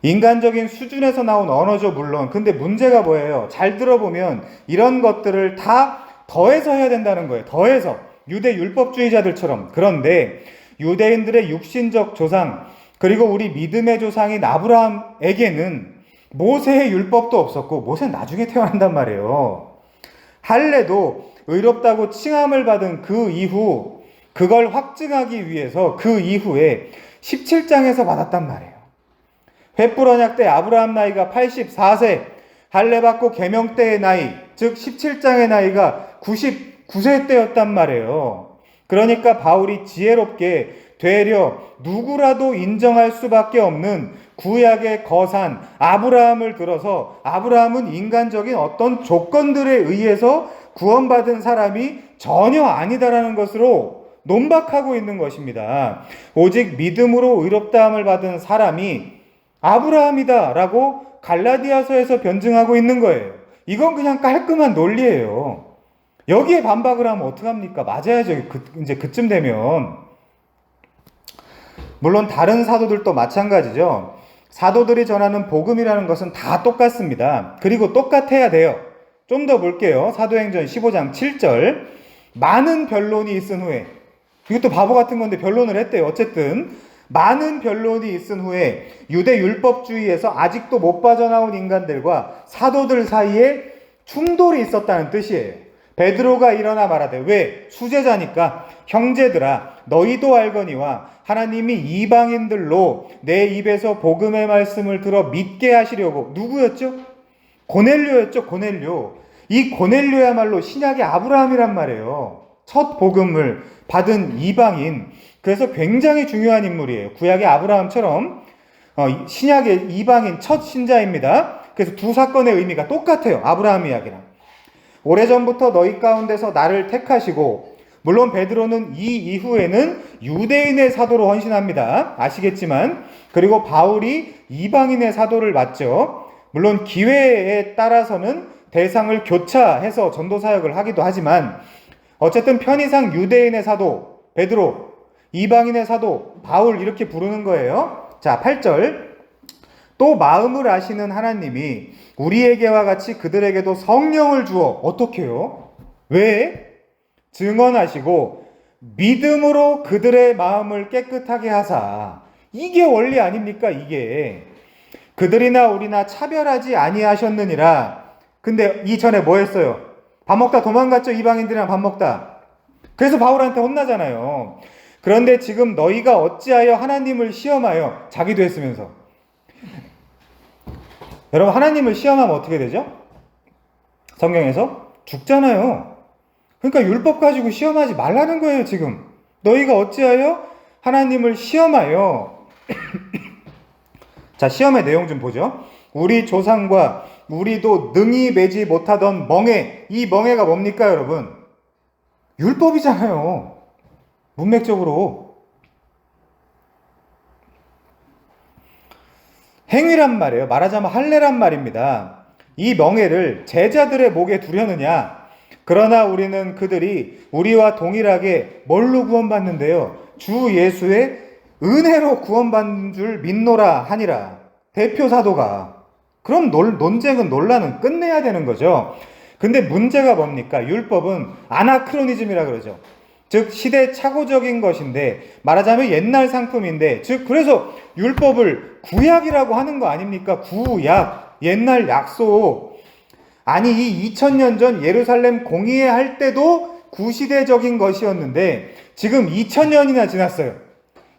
인간적인 수준에서 나온 언어죠, 물론. 근데 문제가 뭐예요? 잘 들어보면 이런 것들을 다 더해서 해야 된다는 거예요. 더해서. 유대 율법주의자들처럼. 그런데 유대인들의 육신적 조상, 그리고 우리 믿음의 조상인 아브라함에게는 모세의 율법도 없었고, 모세는 나중에 태어난단 말이에요. 할례도 의롭다고 칭함을 받은 그 이후, 그걸 확증하기 위해서 그 이후에 17장에서 받았단 말이에요. 횃불 언약 때 아브라함 나이가 84세, 할례 받고 계명 때의 나이, 즉 17장의 나이가 구세 때였단 말이에요. 그러니까 바울이 지혜롭게 되려 누구라도 인정할 수밖에 없는 구약의 거산 아브라함을 들어서 아브라함은 인간적인 어떤 조건들에 의해서 구원받은 사람이 전혀 아니다라는 것으로 논박하고 있는 것입니다. 오직 믿음으로 의롭다함을 받은 사람이 아브라함이다라고 갈라디아서에서 변증하고 있는 거예요. 이건 그냥 깔끔한 논리예요. 여기에 반박을 하면 어떡합니까? 맞아야죠. 이제 그쯤 되면. 물론 다른 사도들도 마찬가지죠. 사도들이 전하는 복음이라는 것은 다 똑같습니다. 그리고 똑같아야 돼요. 좀 더 볼게요. 사도행전 15장 7절. 많은 변론이 있은 후에, 이것도 바보 같은 건데 변론을 했대요. 어쨌든 많은 변론이 있은 후에 유대 율법주의에서 아직도 못 빠져나온 인간들과 사도들 사이에 충돌이 있었다는 뜻이에요. 베드로가 일어나 말하되, 왜? 수제자니까, 형제들아 너희도 알거니와 하나님이 이방인들로 내 입에서 복음의 말씀을 들어 믿게 하시려고. 누구였죠? 고넬료였죠. 고넬료. 이 고넬료야말로 신약의 아브라함이란 말이에요. 첫 복음을 받은 이방인. 그래서 굉장히 중요한 인물이에요. 구약의 아브라함처럼 신약의 이방인 첫 신자입니다. 그래서 두 사건의 의미가 똑같아요. 아브라함 이야기랑. 오래전부터 너희 가운데서 나를 택하시고, 물론 베드로는 이 이후에는 유대인의 사도로 헌신합니다. 아시겠지만. 그리고 바울이 이방인의 사도를 맡죠. 물론 기회에 따라서는 대상을 교차해서 전도 사역을 하기도 하지만, 어쨌든 편의상 유대인의 사도 베드로, 이방인의 사도 바울, 이렇게 부르는 거예요. 자, 8절. 또 마음을 아시는 하나님이 우리에게와 같이 그들에게도 성령을 주어. 어떻게 해요? 왜? 증언하시고 믿음으로 그들의 마음을 깨끗하게 하사. 이게 원리 아닙니까? 이게 그들이나 우리나 차별하지 아니하셨느니라. 근데 이전에 뭐 했어요? 밥 먹다 도망갔죠. 이방인들이랑 밥 먹다. 그래서 바울한테 혼나잖아요. 그런데 지금 너희가 어찌하여 하나님을 시험하여. 자기도 했으면서. 여러분, 하나님을 시험하면 어떻게 되죠? 성경에서 죽잖아요. 그러니까 율법 가지고 시험하지 말라는 거예요. 지금 너희가 어찌하여 하나님을 시험하여. 자, 시험의 내용 좀 보죠. 우리 조상과 우리도 능히 매지 못하던 멍에. 이 멍에가 뭡니까 여러분? 율법이잖아요. 문맥적으로. 행위란 말이에요. 말하자면 할례란 말입니다. 이 멍에를 제자들의 목에 두려느냐? 그러나 우리는 그들이 우리와 동일하게 뭘로 구원받는데요? 주 예수의 은혜로 구원받는 줄 믿노라 하니라. 대표 사도가. 그럼 논쟁은, 논란은 끝내야 되는 거죠. 근데 문제가 뭡니까? 율법은 아나크로니즘이라 그러죠. 즉 시대착오적인 것인데, 말하자면 옛날 상품인데, 즉 그래서 율법을 구약이라고 하는 거 아닙니까? 구약, 옛날 약속. 아니, 이 2000년 전 예루살렘 공의회 때도 구시대적인 것이었는데 지금 2000년이나 지났어요.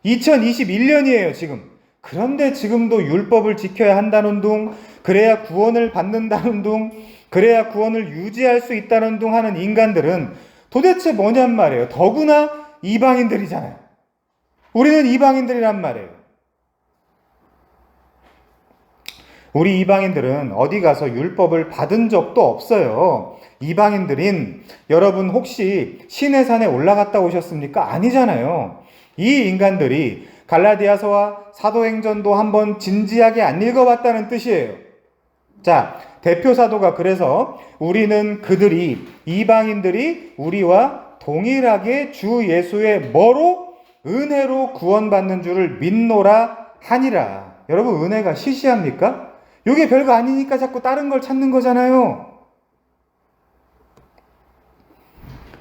2021년이에요 지금. 그런데 지금도 율법을 지켜야 한다는 둥, 그래야 구원을 받는다는 둥, 그래야 구원을 유지할 수 있다는 둥 하는 인간들은 도대체 뭐냔 말이에요. 더구나 이방인들이잖아요. 우리는 이방인들이란 말이에요. 우리 이방인들은 어디 가서 율법을 받은 적도 없어요. 이방인들인 여러분, 혹시 시내산에 올라갔다 오셨습니까? 아니잖아요. 이 인간들이 갈라디아서와 사도행전도 한번 진지하게 안 읽어봤다는 뜻이에요. 자, 대표 사도가 그래서 우리는 그들이, 이방인들이 우리와 동일하게 주 예수의 뭐로? 은혜로 구원받는 줄을 믿노라 하니라. 여러분, 은혜가 시시합니까? 이게 별거 아니니까 자꾸 다른 걸 찾는 거잖아요.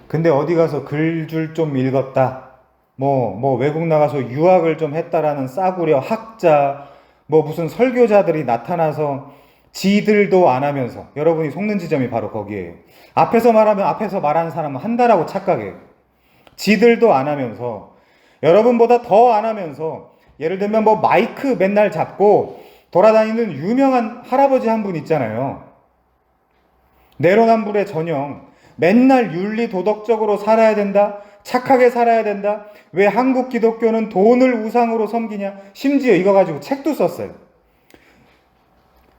근데 어디 가서 글줄 좀 읽었다, 뭐 외국 나가서 유학을 좀 했다라는 싸구려 학자, 무슨 설교자들이 나타나서 지들도 안 하면서, 여러분이 속는 지점이 바로 거기에요. 앞에서 말하면 앞에서 말하는 사람은 한다라고 착각해요. 지들도 안 하면서, 여러분보다 더 안 하면서, 예를 들면 마이크 맨날 잡고 돌아다니는 유명한 할아버지 한 분 있잖아요. 내로남불의 전형. 맨날 윤리 도덕적으로 살아야 된다. 착하게 살아야 된다. 왜 한국 기독교는 돈을 우상으로 섬기냐. 심지어 이거 가지고 책도 썼어요.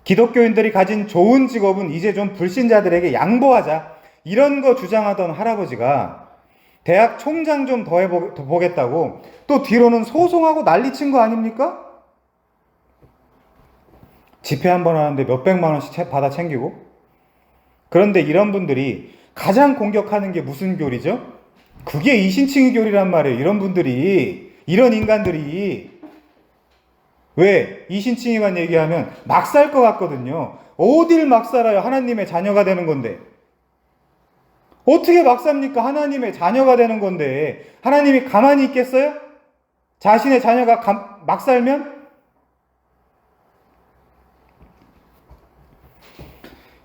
기독교인들이 가진 좋은 직업은 이제 좀 불신자들에게 양보하자. 이런 거 주장하던 할아버지가 대학 총장 좀 더 해보겠다고 또 뒤로는 소송하고 난리친 거 아닙니까? 집회 한 번 하는데 몇백만 원씩 받아 챙기고. 그런데 이런 분들이 가장 공격하는 게 무슨 교리죠? 그게 이신칭의 교리란 말이에요. 이런 분들이, 이런 인간들이. 왜? 이신칭의만 얘기하면 막 살 것 같거든요. 어딜 막 살아요? 하나님의 자녀가 되는 건데. 어떻게 막 삽니까? 하나님의 자녀가 되는 건데. 하나님이 가만히 있겠어요? 자신의 자녀가 막 살면?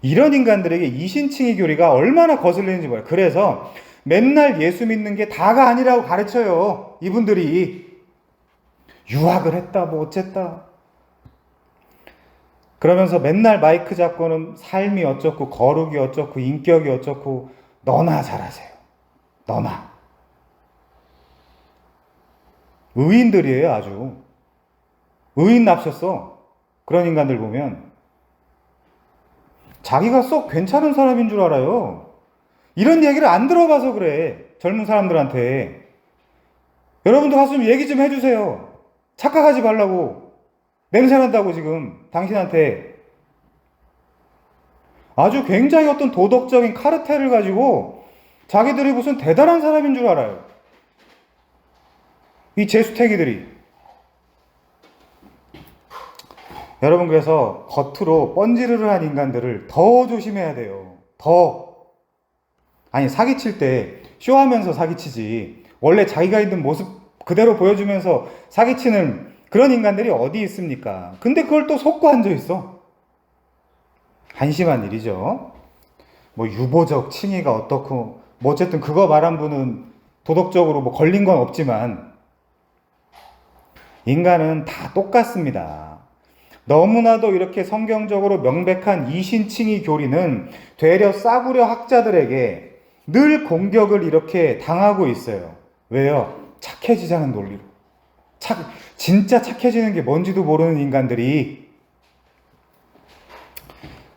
이런 인간들에게 이신칭의 교리가 얼마나 거슬리는지 몰라요. 그래서 맨날 예수 믿는 게 다가 아니라고 가르쳐요. 이분들이. 유학을 했다 뭐 어쨌다. 그러면서 맨날 마이크 잡고는 삶이 어쩌고 거룩이 어쩌고 인격이 어쩌고 너나 잘하세요. 너나. 의인들이에요. 아주. 의인 납셨어. 그런 인간들 보면 자기가 쏙 괜찮은 사람인 줄 알아요. 이런 얘기를 안 들어봐서 그래. 젊은 사람들한테. 여러분도 가서 좀 얘기 좀 해주세요. 착각하지 말라고. 냄새난다고 지금 당신한테. 아주 굉장히 어떤 도덕적인 카르텔을 가지고 자기들이 무슨 대단한 사람인 줄 알아요. 이 재수태기들이. 여러분, 그래서 겉으로 뻔지르르한 인간들을 더 조심해야 돼요. 더. 아니, 사기칠 때 쇼하면서 사기치지. 원래 자기가 있는 모습 그대로 보여주면서 사기치는 그런 인간들이 어디 있습니까? 근데 그걸 또 속고 앉아있어. 한심한 일이죠. 뭐 유보적 칭의가 어떻고 뭐 어쨌든 그거 말한 분은 도덕적으로 뭐 걸린 건 없지만 인간은 다 똑같습니다. 너무나도 이렇게 성경적으로 명백한 이신칭의 교리는 되려 싸구려 학자들에게 늘 공격을 이렇게 당하고 있어요. 왜요? 착해지자는 논리로. 진짜 착해지는 게 뭔지도 모르는 인간들이.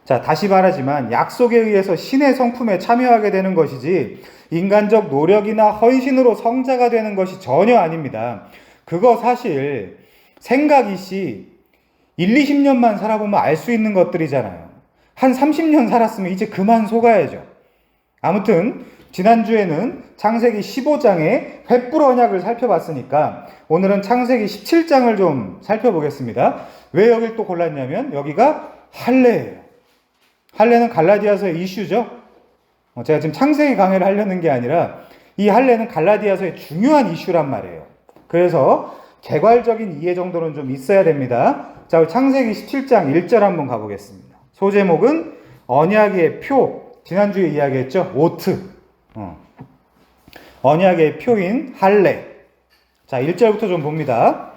자, 다시 말하지만 약속에 의해서 신의 성품에 참여하게 되는 것이지 인간적 노력이나 헌신으로 성자가 되는 것이 전혀 아닙니다. 그거 사실 생각이시 1, 20년만 살아보면 알 수 있는 것들이잖아요. 한 30년 살았으면 이제 그만 속아야죠. 아무튼 지난주에는 창세기 15장의 횃불 언약을 살펴봤으니까 오늘은 창세기 17장을 좀 살펴보겠습니다. 왜 여길 또 골랐냐면 여기가 할례예요. 할례는 갈라디아서의 이슈죠. 제가 지금 창세기 강의를 하려는 게 아니라 이 할례는 갈라디아서의 중요한 이슈란 말이에요. 그래서 개괄적인 이해 정도는 좀 있어야 됩니다. 자, 우리 창세기 17장 1절 한번 가보겠습니다. 소제목은 언약의 표, 지난주에 이야기했죠. 오트. 언약의 표인 할례. 자, 1절부터 좀 봅니다.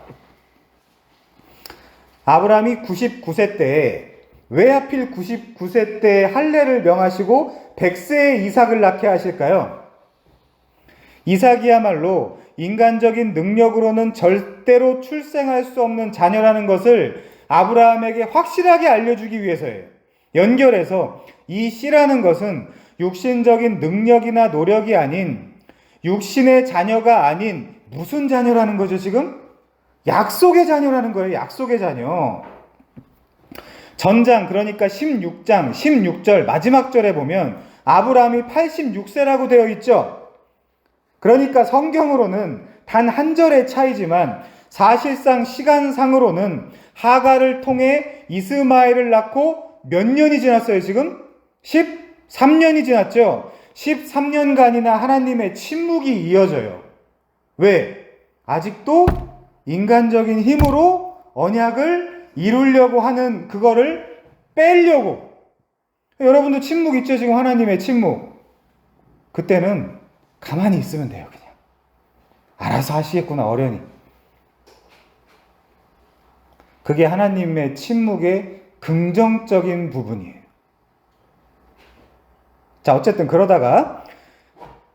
아브라함이 99세 때에 왜 하필 99세 때에 할례를 명하시고 100세에 이삭을 낳게 하실까요? 이삭이야말로 인간적인 능력으로는 절대로 출생할 수 없는 자녀라는 것을 아브라함에게 확실하게 알려주기 위해서예요. 연결해서 이 씨라는 것은 육신적인 능력이나 노력이 아닌 육신의 자녀가 아닌 무슨 자녀라는 거죠 지금? 약속의 자녀라는 거예요. 약속의 자녀. 전장 그러니까 16장 16절 마지막 절에 보면 아브라함이 86세라고 되어 있죠. 그러니까 성경으로는 단 한 절의 차이지만 사실상 시간상으로는 하갈을 통해 이스마엘을 낳고 몇 년이 지났어요 지금? 13년이 지났죠. 13년간이나 하나님의 침묵이 이어져요. 왜? 아직도 인간적인 힘으로 언약을 이루려고 하는 그거를 빼려고. 여러분도 침묵 있죠 지금 하나님의 침묵. 그때는 가만히 있으면 돼요 그냥. 알아서 하시겠구나 어련히. 그게 하나님의 침묵의 긍정적인 부분이에요. 자, 어쨌든 그러다가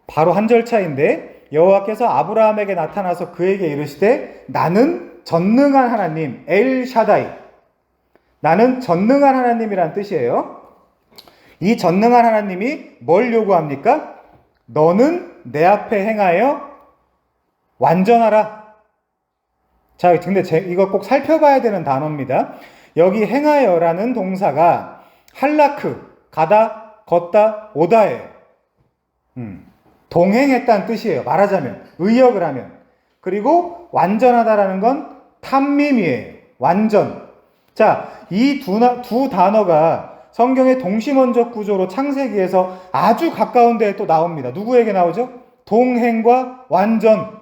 바로 한 절 차인데 여호와께서 아브라함에게 나타나서 그에게 이르시되 나는 전능한 하나님 엘 샤다이. 나는 전능한 하나님이란 뜻이에요. 이 전능한 하나님이 뭘 요구합니까? 너는 내 앞에 행하여 완전하라. 자, 근데 이거 꼭 살펴봐야 되는 단어입니다. 여기 행하여라는 동사가 할라크, 가다, 걷다, 오다예요. 동행했다는 뜻이에요. 말하자면 의역을 하면. 그리고 완전하다라는 건 탐밈이에요. 완전. 자, 이 두 단어가 성경의 동심원적 구조로 창세기에서 아주 가까운 데에 또 나옵니다. 누구에게 나오죠? 동행과 완전.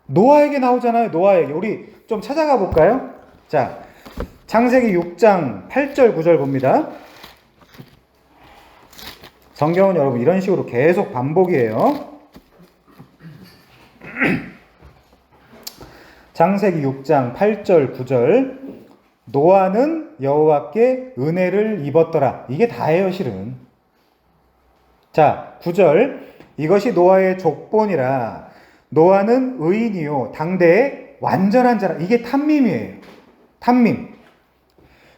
노아에게 나오잖아요. 노아에게. 우리 좀 찾아가 볼까요? 자, 창세기 6장 8절 9절 봅니다. 성경은 여러분 이런 식으로 계속 반복이에요. 창세기 6장 8절 9절 노아는 여호와께 은혜를 입었더라. 이게 다예요, 실은. 자, 9절 이것이 노아의 족본이라. 노아는 의인이요 당대의 완전한 자라. 이게 탐밈이에요. 탐밈.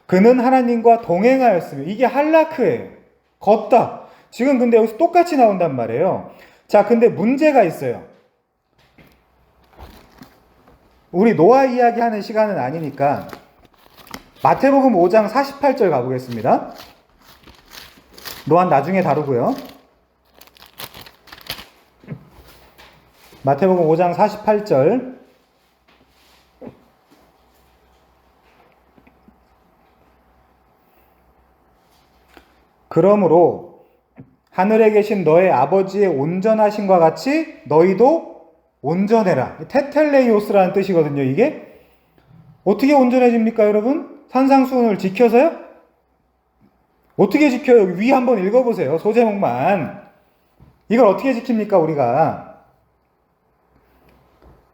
그는 하나님과 동행하였으며. 이게 할라크예요. 걷다. 지금 근데 여기서 똑같이 나온단 말이에요. 자, 근데 문제가 있어요. 우리 노아 이야기하는 시간은 아니니까 마태복음 5장 48절 가보겠습니다. 노아 나중에 다루고요. 마태복음 5장 48절. 그러므로 하늘에 계신 너의 아버지의 온전하심과 같이 너희도 온전해라. 테텔레이오스라는 뜻이거든요, 이게. 어떻게 온전해집니까, 여러분? 산상수훈을 지켜서요? 어떻게 지켜요? 위 한번 읽어보세요. 소제목만. 이걸 어떻게 지킵니까, 우리가?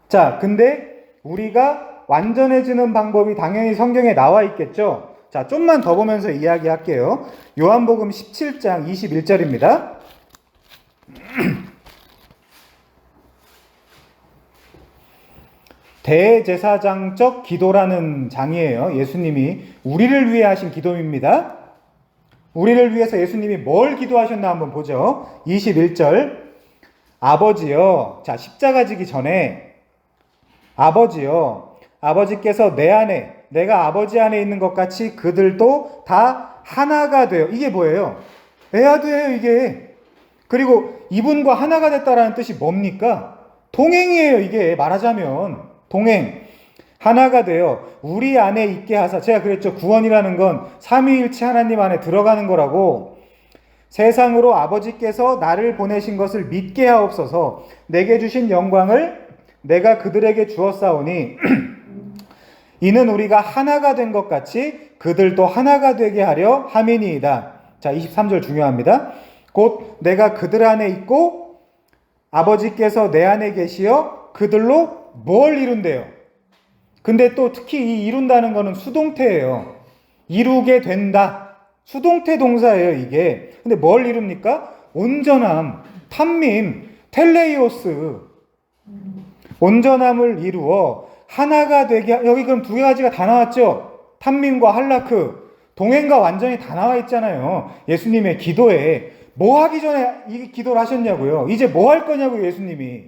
자, 근데 우리가 완전해지는 방법이 당연히 성경에 나와 있겠죠? 자, 좀만 더 보면서 이야기할게요. 요한복음 17장 21절입니다. 대제사장적 기도라는 장이에요. 예수님이 우리를 위해 하신 기도입니다. 우리를 위해서 예수님이 뭘 기도하셨나 한번 보죠. 21절. 아버지여. 자, 십자가 지기 전에 아버지여, 아버지께서 내 안에, 내가 아버지 안에 있는 것 같이 그들도 다 하나가 되어. 이게 뭐예요? 에아드예요, 이게. 그리고 이분과 하나가 됐다라는 뜻이 뭡니까? 동행이에요, 이게. 말하자면 동행. 하나가 되어 우리 안에 있게 하사. 제가 그랬죠. 구원이라는 건 삼위일체 하나님 안에 들어가는 거라고. 세상으로 아버지께서 나를 보내신 것을 믿게 하옵소서. 내게 주신 영광을 내가 그들에게 주었사오니 이는 우리가 하나가 된 것 같이 그들도 하나가 되게 하려 함이니이다. 자, 23절 중요합니다. 곧 내가 그들 안에 있고 아버지께서 내 안에 계시어 그들로 뭘 이룬대요. 근데 또 특히 이 이룬다는 거는 수동태예요. 이루게 된다. 수동태 동사예요, 이게. 근데 뭘 이룹니까? 온전함, 탐밈, 텔레이오스. 온전함을 이루어 하나가 되게. 여기 그럼 두 가지가 다 나왔죠? 탐밈과 할라크. 동행과 완전히 다 나와 있잖아요. 예수님의 기도에. 뭐 하기 전에 이 기도를 하셨냐고요? 이제 뭐 할 거냐고요, 예수님이.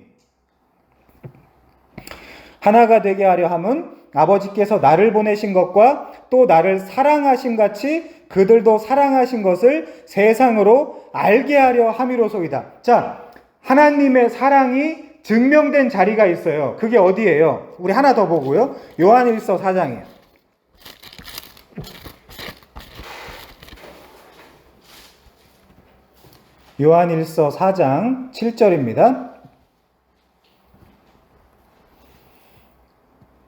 하나가 되게 하려 함은 아버지께서 나를 보내신 것과 또 나를 사랑하신 같이 그들도 사랑하신 것을 세상으로 알게 하려 함이로소이다. 자, 하나님의 사랑이 증명된 자리가 있어요. 그게 어디예요? 우리 하나 더 보고요. 요한일서 4장이에요. 요한일서 4장 7절입니다.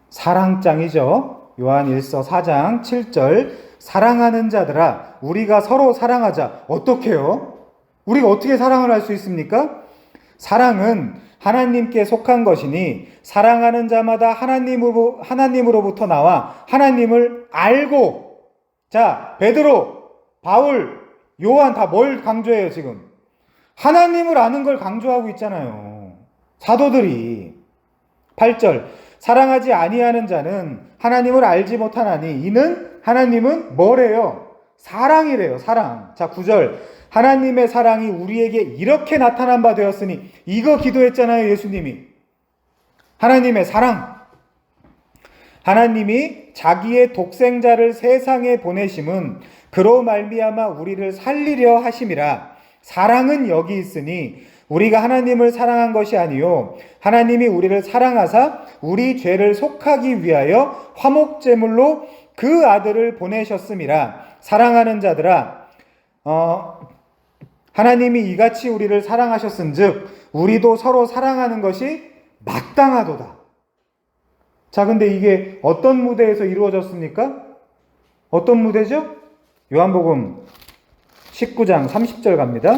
사랑장이죠. 요한일서 4장 7절. 사랑하는 자들아, 우리가 서로 사랑하자. 어떻게요? 우리가 어떻게 사랑을 할 수 있습니까? 사랑은 하나님께 속한 것이니 사랑하는 자마다 하나님으로부터 나와 하나님을 알고. 자, 베드로, 바울, 요한 다 뭘 강조해요, 지금? 하나님을 아는 걸 강조하고 있잖아요. 사도들이. 8절. 사랑하지 아니하는 자는 하나님을 알지 못하나니 이는 하나님은 뭐래요? 사랑이래요. 사랑. 자, 9절. 하나님의 사랑이 우리에게 이렇게 나타난 바 되었으니 이거 기도했잖아요, 예수님이. 하나님의 사랑. 하나님이 자기의 독생자를 세상에 보내심은 그로 말미암아 우리를 살리려 하심이라. 사랑은 여기 있으니 우리가 하나님을 사랑한 것이 아니요 하나님이 우리를 사랑하사 우리 죄를 속하기 위하여 화목제물로 그 아들을 보내셨음이라. 사랑하는 자들아, 하나님이 이같이 우리를 사랑하셨은즉 우리도 서로 사랑하는 것이 마땅하도다. 자, 근데 이게 어떤 무대에서 이루어졌습니까? 어떤 무대죠? 요한복음 19장 30절 갑니다.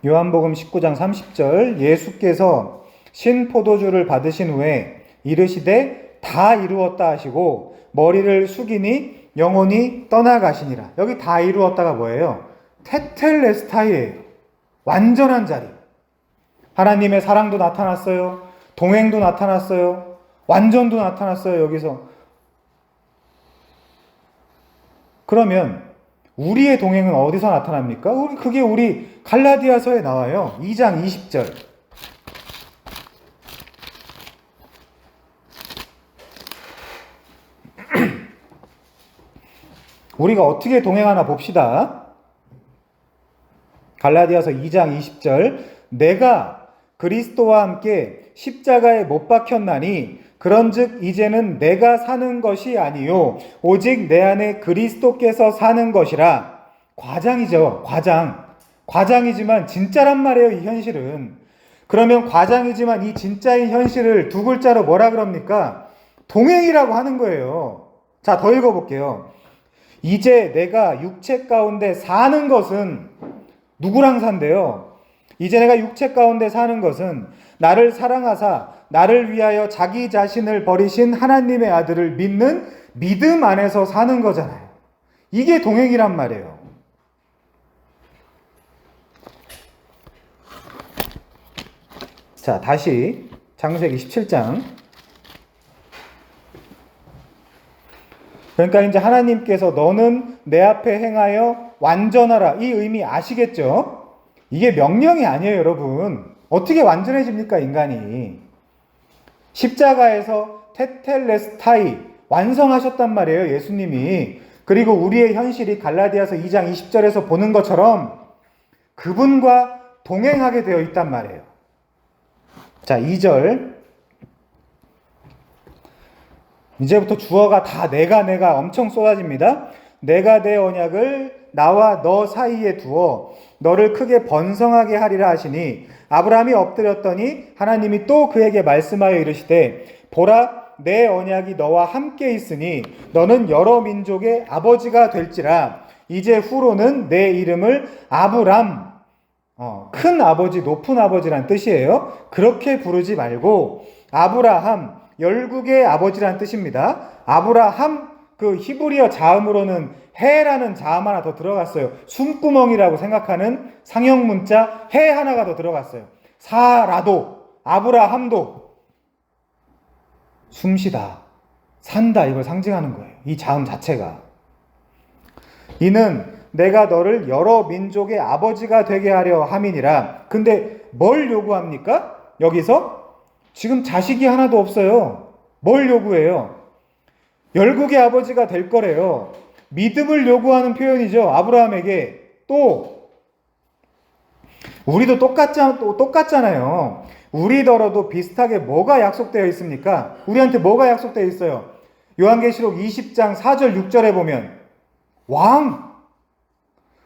요한복음 19장 30절. 예수께서 신포도주를 받으신 후에 이르시되 다 이루었다 하시고 머리를 숙이니 영혼이 떠나가시니라. 여기 다 이루었다가 뭐예요? 테텔레스타이예요. 완전한 자리. 하나님의 사랑도 나타났어요. 동행도 나타났어요. 완전도 나타났어요. 여기서. 그러면 우리의 동행은 어디서 나타납니까? 그게 우리 갈라디아서에 나와요. 2장 20절. 우리가 어떻게 동행하나 봅시다. 갈라디아서 2장 20절. 내가 그리스도와 함께 십자가에 못 박혔나니 그런즉 이제는 내가 사는 것이 아니요 오직 내 안에 그리스도께서 사는 것이라. 과장이죠. 과장이지만 진짜란 말이에요. 이 현실은. 그러면 과장이지만 이 진짜인 현실을 두 글자로 뭐라 그럽니까? 동행이라고 하는 거예요. 자, 더 읽어볼게요. 이제 내가 육체 가운데 사는 것은 누구랑 산대요? 이제 내가 육체 가운데 사는 것은 나를 사랑하사 나를 위하여 자기 자신을 버리신 하나님의 아들을 믿는 믿음 안에서 사는 거잖아요. 이게 동행이란 말이에요. 자, 다시 창세기 17장. 그러니까 이제 하나님께서 너는 내 앞에 행하여 완전하라. 이 의미 아시겠죠? 이게 명령이 아니에요, 여러분. 어떻게 완전해집니까, 인간이? 십자가에서 테텔레스타이 완성하셨단 말이에요, 예수님이. 그리고 우리의 현실이 갈라디아서 2장 20절에서 보는 것처럼 그분과 동행하게 되어 있단 말이에요. 자, 2절. 이제부터 주어가 다 내가 엄청 쏟아집니다. 내가 내 언약을 나와 너 사이에 두어 너를 크게 번성하게 하리라 하시니 아브라함이 엎드렸더니 하나님이 또 그에게 말씀하여 이르시되 보라 내 언약이 너와 함께 있으니 너는 여러 민족의 아버지가 될지라. 이제 후로는 내 이름을 아브람, 큰 아버지, 높은 아버지란 뜻이에요. 그렇게 부르지 말고 아브라함, 열국의 아버지란 뜻입니다. 아브라함, 그 히브리어 자음으로는 해라는 자음 하나 더 들어갔어요. 숨구멍이라고 생각하는 상형 문자 해 하나가 더 들어갔어요. 사라도, 아브라함도 숨쉬다, 산다, 이걸 상징하는 거예요. 이 자음 자체가. 이는 내가 너를 여러 민족의 아버지가 되게 하려 함이니라. 근데 뭘 요구합니까? 여기서 지금 자식이 하나도 없어요. 뭘 요구해요? 열국의 아버지가 될 거래요. 믿음을 요구하는 표현이죠. 아브라함에게. 또 우리도 똑같잖아요. 우리더러도 비슷하게 뭐가 약속되어 있습니까? 우리한테 뭐가 약속되어 있어요? 요한계시록 20장 4절 6절에 보면 왕!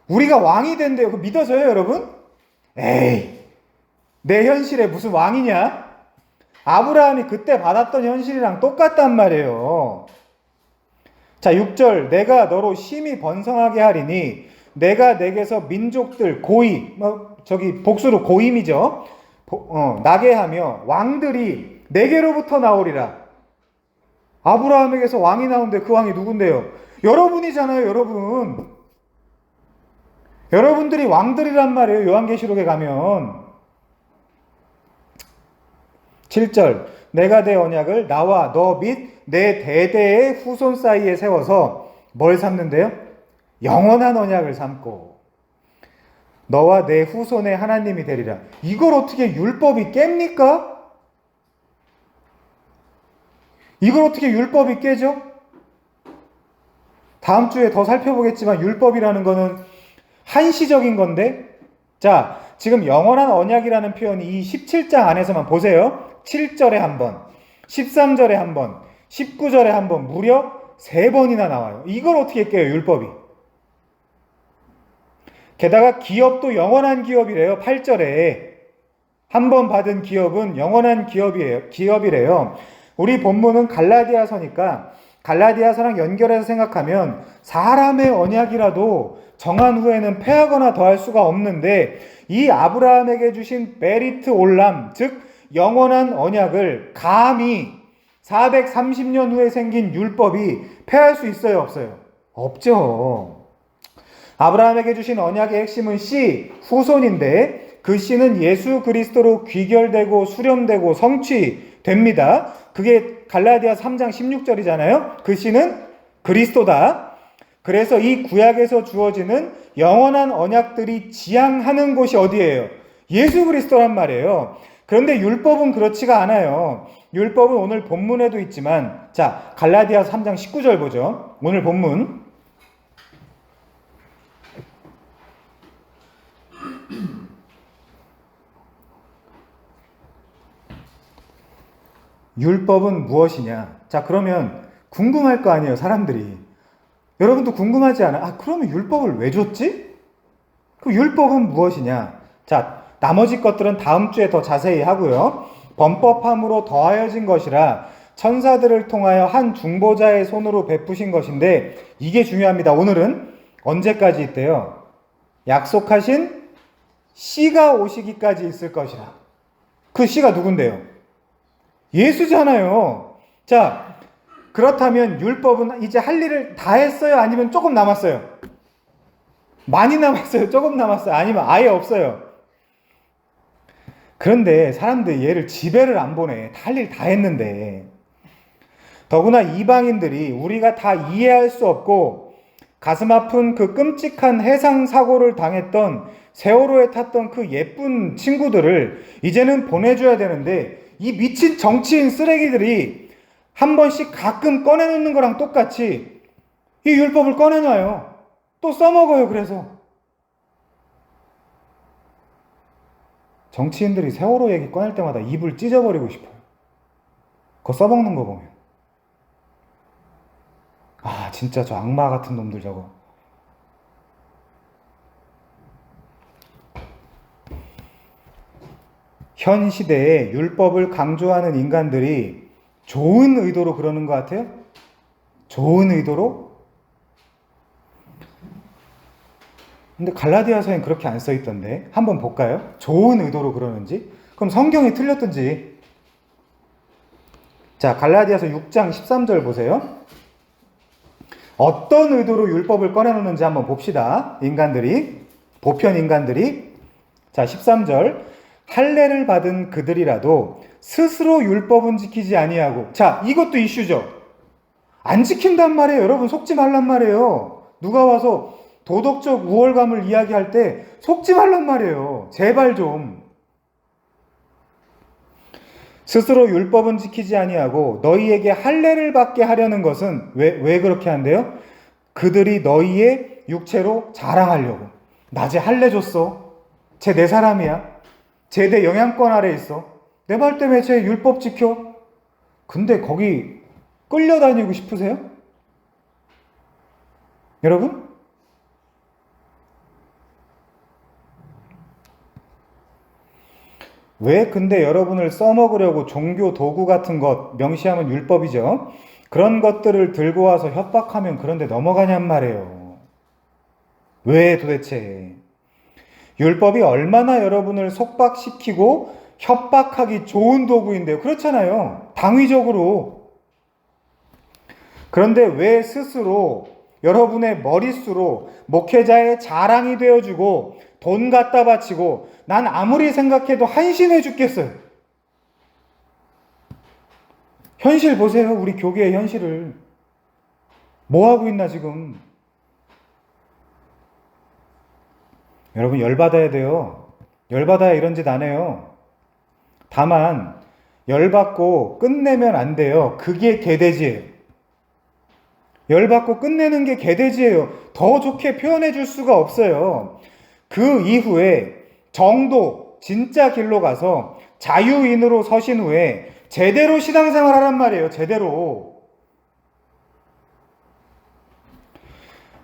우리가 왕이 된대요. 그거 믿어져요, 여러분? 에이, 내 현실에 무슨 왕이냐? 아브라함이 그때 받았던 현실이랑 똑같단 말이에요. 자, 6절. 내가 너로 심히 번성하게 하리니 내가 내게서 민족들 고이, 복수로 고임이죠. 나게 하며 왕들이 내게로부터 나오리라. 아브라함에게서 왕이 나오는데 그 왕이 누군데요? 여러분이잖아요, 여러분. 여러분들이 왕들이란 말이에요, 요한계시록에 가면. 7절, 내가 내 언약을 나와 너 및 내 대대의 후손 사이에 세워서 뭘 삼는데요? 영원한 언약을 삼고 너와 내 후손의 하나님이 되리라. 이걸 어떻게 율법이 깹니까? 이걸 어떻게 율법이 깨죠? 다음 주에 더 살펴보겠지만 율법이라는 거는 한시적인 건데, 자, 지금 영원한 언약이라는 표현이 이 17장 안에서만 보세요. 7절에 한 번, 13절에 한 번, 19절에 한 번, 무려 3번이나 나와요. 이걸 어떻게 깨요, 율법이? 게다가 기업도 영원한 기업이래요. 8절에 한 번 받은 기업은 영원한 기업이래요. 우리 본문은 갈라디아서니까 갈라디아서랑 연결해서 생각하면 사람의 언약이라도 정한 후에는 패하거나 더할 수가 없는데 이 아브라함에게 주신 베리트 올람, 즉 영원한 언약을 감히 430년 후에 생긴 율법이 패할 수 있어요, 없어요? 없죠. 아브라함에게 주신 언약의 핵심은 씨, 후손인데 그 씨는 예수 그리스도로 귀결되고 수렴되고 성취됩니다. 그게 갈라디아 3장 16절이잖아요. 그 씨는 그리스도다. 그래서 이 구약에서 주어지는 영원한 언약들이 지향하는 곳이 어디예요? 예수 그리스도란 말이에요. 그런데 율법은 그렇지가 않아요. 율법은 오늘 본문에도 있지만, 자, 갈라디아 3장 19절 보죠. 오늘 본문. 율법은 무엇이냐? 자, 그러면 궁금할 거 아니에요, 사람들이. 여러분도 궁금하지 않아요? 아, 그러면 율법을 왜 줬지? 그 율법은 무엇이냐? 자, 나머지 것들은 다음 주에 더 자세히 하고요. 범법함으로 더하여진 것이라 천사들을 통하여 한 중보자의 손으로 베푸신 것인데 이게 중요합니다. 오늘은 언제까지 있대요? 약속하신 씨가 오시기까지 있을 것이라. 그 씨가 누군데요? 예수잖아요. 자, 그렇다면 율법은 이제 할 일을 다 했어요? 아니면 조금 남았어요? 많이 남았어요? 조금 남았어요? 아니면 아예 없어요? 그런데 사람들이 얘를 집에를 안 보내. 할 일 다 했는데. 더구나 이방인들이 우리가 다 이해할 수 없고 가슴 아픈 그 끔찍한 해상 사고를 당했던 세월호에 탔던 그 예쁜 친구들을 이제는 보내줘야 되는데 이 미친 정치인 쓰레기들이 한 번씩 가끔 꺼내놓는 거랑 똑같이 이 율법을 꺼내놔요. 또 써먹어요. 그래서 정치인들이 세월호 얘기 꺼낼 때마다 입을 찢어버리고 싶어요. 그거 써먹는 거 보면. 아, 진짜 저 악마 같은 놈들 저거. 현 시대에 율법을 강조하는 인간들이 좋은 의도로 그러는 것 같아요? 좋은 의도로? 근데 갈라디아서엔 그렇게 안 써있던데 한번 볼까요? 좋은 의도로 그러는지? 그럼 성경이 틀렸든지. 자, 갈라디아서 6장 13절 보세요. 어떤 의도로 율법을 꺼내놓는지 한번 봅시다. 인간들이, 보편 인간들이. 자, 13절. 할례를 받은 그들이라도 스스로 율법은 지키지 아니하고. 자, 이것도 이슈죠. 안 지킨단 말이에요. 여러분 속지 말란 말이에요. 누가 와서 도덕적 우월감을 이야기할 때 속지 말란 말이에요. 제발 좀. 스스로 율법은 지키지 아니하고 너희에게 할례를 받게 하려는 것은 왜 그렇게 한대요? 그들이 너희의 육체로 자랑하려고. 나 쟤 할례 줬어. 쟤 내 사람이야. 쟤 내 영향권 아래 있어. 내 말 때문에 쟤 율법 지켜. 근데 거기 끌려다니고 싶으세요? 여러분? 왜 근데 여러분을 써먹으려고 종교 도구 같은 것 명시하면 율법이죠. 그런 것들을 들고 와서 협박하면 그런데 넘어가냔 말이에요. 왜 도대체? 율법이 얼마나 여러분을 속박시키고 협박하기 좋은 도구인데요. 그렇잖아요. 당위적으로. 그런데 왜 스스로 여러분의 머릿수로 목회자의 자랑이 되어주고 돈 갖다 바치고 난 아무리 생각해도 한심해 죽겠어요. 현실 보세요. 우리 교계의 현실을. 뭐하고 있나 지금. 여러분 열받아야 돼요. 열받아야 이런 짓 안 해요. 다만 열받고 끝내면 안 돼요. 그게 개돼지예요. 열받고 끝내는 게 개돼지예요. 더 좋게 표현해 줄 수가 없어요. 그 이후에 정도 진짜 길로 가서 자유인으로 서신 후에 제대로 신앙생활 하란 말이에요. 제대로.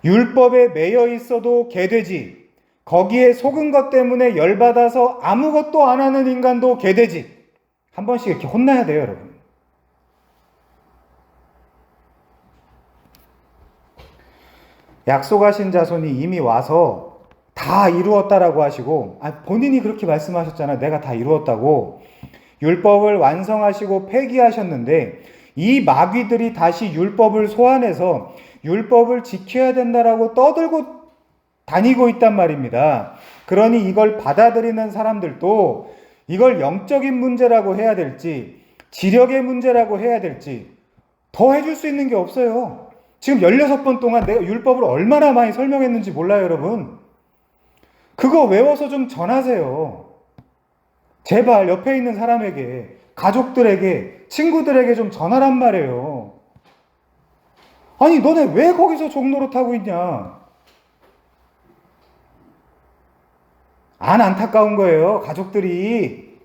율법에 매여 있어도 개돼지, 거기에 속은 것 때문에 열받아서 아무것도 안 하는 인간도 개돼지. 한 번씩 이렇게 혼나야 돼요, 여러분. 약속하신 자손이 이미 와서 다 이루었다라고 하시고, 본인이 그렇게 말씀하셨잖아요. 내가 다 이루었다고. 율법을 완성하시고 폐기하셨는데 이 마귀들이 다시 율법을 소환해서 율법을 지켜야 된다라고 떠들고 다니고 있단 말입니다. 그러니 이걸 받아들이는 사람들도 이걸 영적인 문제라고 해야 될지 지력의 문제라고 해야 될지 더 해줄 수 있는 게 없어요. 지금 16번 동안 내가 율법을 얼마나 많이 설명했는지 몰라요, 여러분. 그거 외워서 좀 전하세요. 제발 옆에 있는 사람에게, 가족들에게, 친구들에게 좀 전하란 말이에요. 아니, 너네 왜 거기서 종로로 타고 있냐? 안 안타까운 거예요, 가족들이.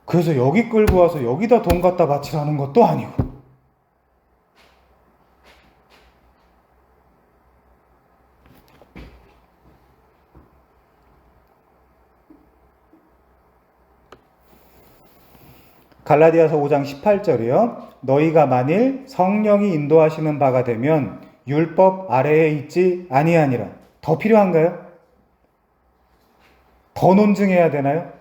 그래서 여기 끌고 와서 여기다 돈 갖다 바치라는 것도 아니고. 갈라디아서 5장 18절이요. 너희가 만일 성령이 인도하시는 바가 되면 율법 아래에 있지 아니하니라. 더 필요한가요? 더 논증해야 되나요?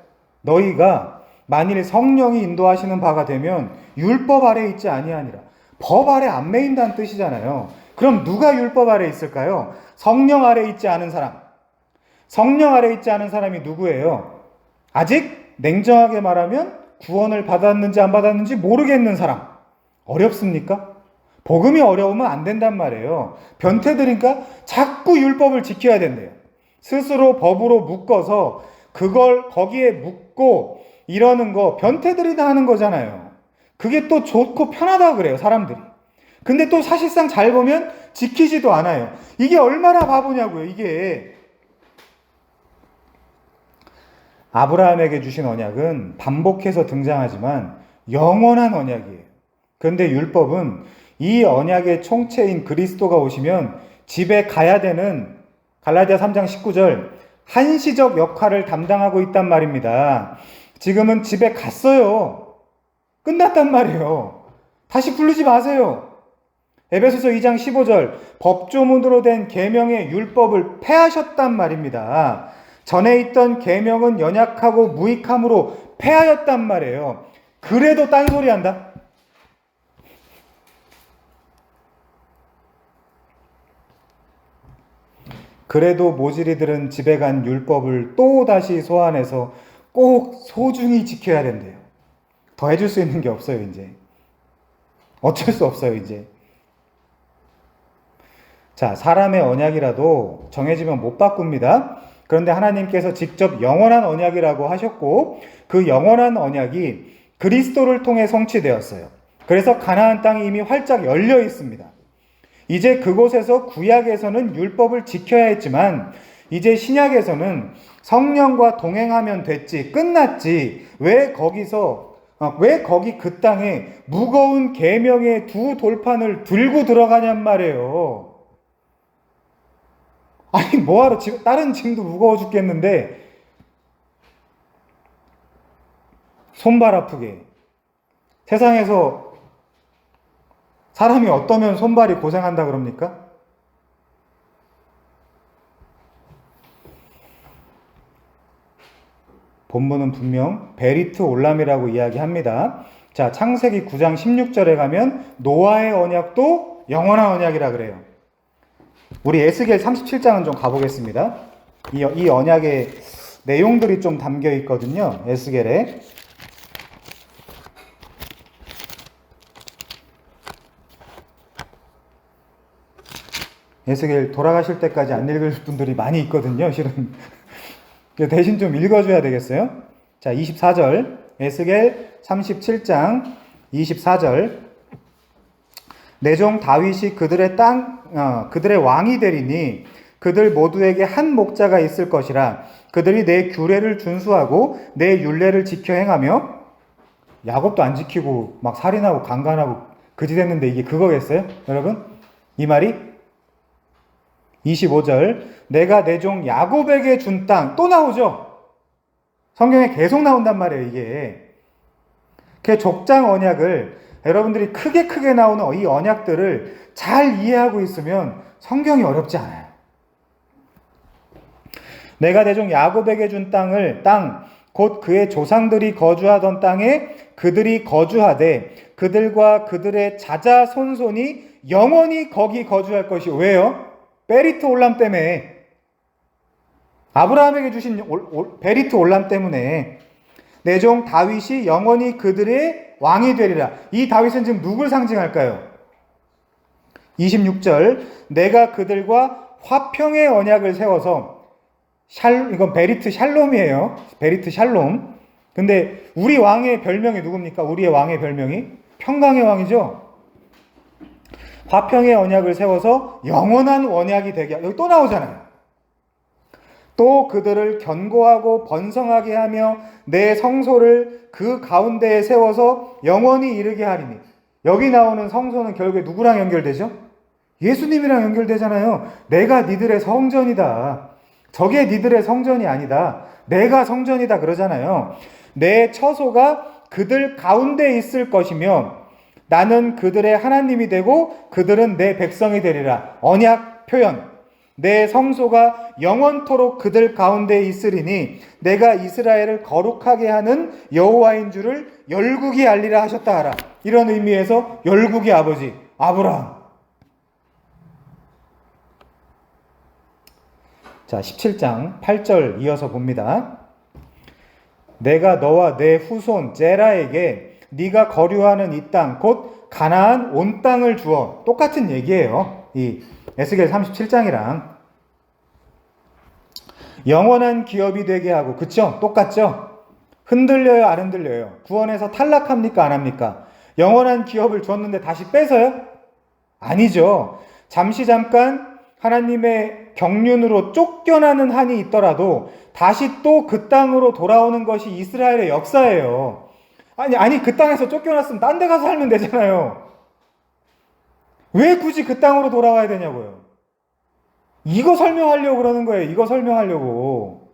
너희가 만일 성령이 인도하시는 바가 되면 율법 아래에 있지 아니하니라. 법 아래 안 매인다는 뜻이잖아요. 그럼 누가 율법 아래에 있을까요? 성령 아래에 있지 않은 사람. 성령 아래에 있지 않은 사람이 누구예요? 아직 냉정하게 말하면 구원을 받았는지 안 받았는지 모르겠는 사람. 어렵습니까? 복음이 어려우면 안 된단 말이에요. 변태들이니까 자꾸 율법을 지켜야 된대요. 스스로 법으로 묶어서 그걸 거기에 묶고 이러는 거 변태들이 다 하는 거잖아요. 그게 또 좋고 편하다 그래요, 사람들이. 근데 또 사실상 잘 보면 지키지도 않아요. 이게 얼마나 바보냐고요, 이게. 아브라함에게 주신 언약은 반복해서 등장하지만 영원한 언약이에요. 그런데 율법은 이 언약의 총체인 그리스도가 오시면 집에 가야 되는 갈라디아 3장 19절 한시적 역할을 담당하고 있단 말입니다. 지금은 집에 갔어요. 끝났단 말이에요. 다시 부르지 마세요. 에베소서 2장 15절 법조문으로 된 계명의 율법을 폐하셨단 말입니다. 전에 있던 계명은 연약하고 무익함으로 폐하였단 말이에요. 그래도 딴소리 한다? 그래도 모질이들은 집에 간 율법을 또 다시 소환해서 꼭 소중히 지켜야 된대요. 더 해줄 수 있는 게 없어요, 이제. 어쩔 수 없어요, 이제. 자, 사람의 언약이라도 정해지면 못 바꿉니다. 그런데 하나님께서 직접 영원한 언약이라고 하셨고 그 영원한 언약이 그리스도를 통해 성취되었어요. 그래서 가나안 땅이 이미 활짝 열려 있습니다. 이제 그곳에서 구약에서는 율법을 지켜야 했지만 이제 신약에서는 성령과 동행하면 됐지, 끝났지. 왜 거기 그 땅에 무거운 계명의 두 돌판을 들고 들어가냔 말이에요. 아니 뭐하러 다른 짐도 무거워 죽겠는데 손발 아프게. 세상에서 사람이 어떠면 손발이 고생한다 그럽니까? 본문은 분명 베리트 올람이라고 이야기합니다. 자, 창세기 9장 16절에 가면 노아의 언약도 영원한 언약이라 그래요. 우리 에스겔 37장은 좀 가보겠습니다. 이 언약의 내용들이 좀 담겨 있거든요. 에스겔에. 에스겔 돌아가실 때까지 안 읽을 분들이 많이 있거든요. 실은. 대신 좀 읽어줘야 되겠어요. 자, 24절. 에스겔 37장 24절. 내 종 다윗이 그들의 왕이 되리니 그들 모두에게 한 목자가 있을 것이라. 그들이 내 규례를 준수하고 내 율례를 지켜 행하며. 야곱도 안 지키고 막 살인하고 강간하고 그지 됐는데 이게 그거겠어요? 여러분? 이 말이? 25절. 내가 내 종 야곱에게 준 땅. 또 나오죠? 성경에 계속 나온단 말이에요, 이게. 그 족장 언약을 여러분들이 크게 나오는 이 언약들을 잘 이해하고 있으면 성경이 어렵지 않아요. 내가 내 종 야곱에게 준 땅, 곧 그의 조상들이 거주하던 땅에 그들이 거주하되 그들과 그들의 자자손손이 영원히 거기 거주할 것이. 왜요? 베리트 올람 때문에. 아브라함에게 주신 베리트 올람 때문에. 내 종 다윗이 영원히 그들의 왕이 되리라. 이 다윗은 지금 누굴 상징할까요? 26절. 내가 그들과 화평의 언약을 세워서. 이건 베리트 샬롬이에요. 베리트 샬롬. 근데 우리 왕의 별명이 누굽니까? 우리의 왕의 별명이 평강의 왕이죠. 화평의 언약을 세워서 영원한 언약이 되게. 여기 또 나오잖아요. 또 그들을 견고하고 번성하게 하며 내 성소를 그 가운데에 세워서 영원히 이르게 하리니. 여기 나오는 성소는 결국에 누구랑 연결되죠? 예수님이랑 연결되잖아요. 내가 니들의 성전이다. 저게 니들의 성전이 아니다. 내가 성전이다 그러잖아요. 내 처소가 그들 가운데 있을 것이며 나는 그들의 하나님이 되고 그들은 내 백성이 되리라. 언약 표현. 내 성소가 영원토록 그들 가운데 있으리니 내가 이스라엘을 거룩하게 하는 여호와인 줄을 열국이 알리라 하셨다 하라. 이런 의미에서 열국의 아버지 아브라함. 자, 17장 8절 이어서 봅니다. 내가 너와 내 후손 제라에게 네가 거류하는 이 땅 곧 가나안 온 땅을 주어. 똑같은 얘기예요. 이 에스겔 37장이랑 영원한 기업이 되게 하고. 그쵸? 똑같죠? 흔들려요? 안 흔들려요? 구원에서 탈락합니까? 안 합니까? 영원한 기업을 줬는데 다시 뺏어요? 아니죠. 잠깐 하나님의 경륜으로 쫓겨나는 한이 있더라도 다시 또 그 땅으로 돌아오는 것이 이스라엘의 역사예요. 아니 그 땅에서 쫓겨났으면 딴 데 가서 살면 되잖아요. 왜 굳이 그 땅으로 돌아와야 되냐고요. 이거 설명하려고 그러는 거예요. 이거 설명하려고.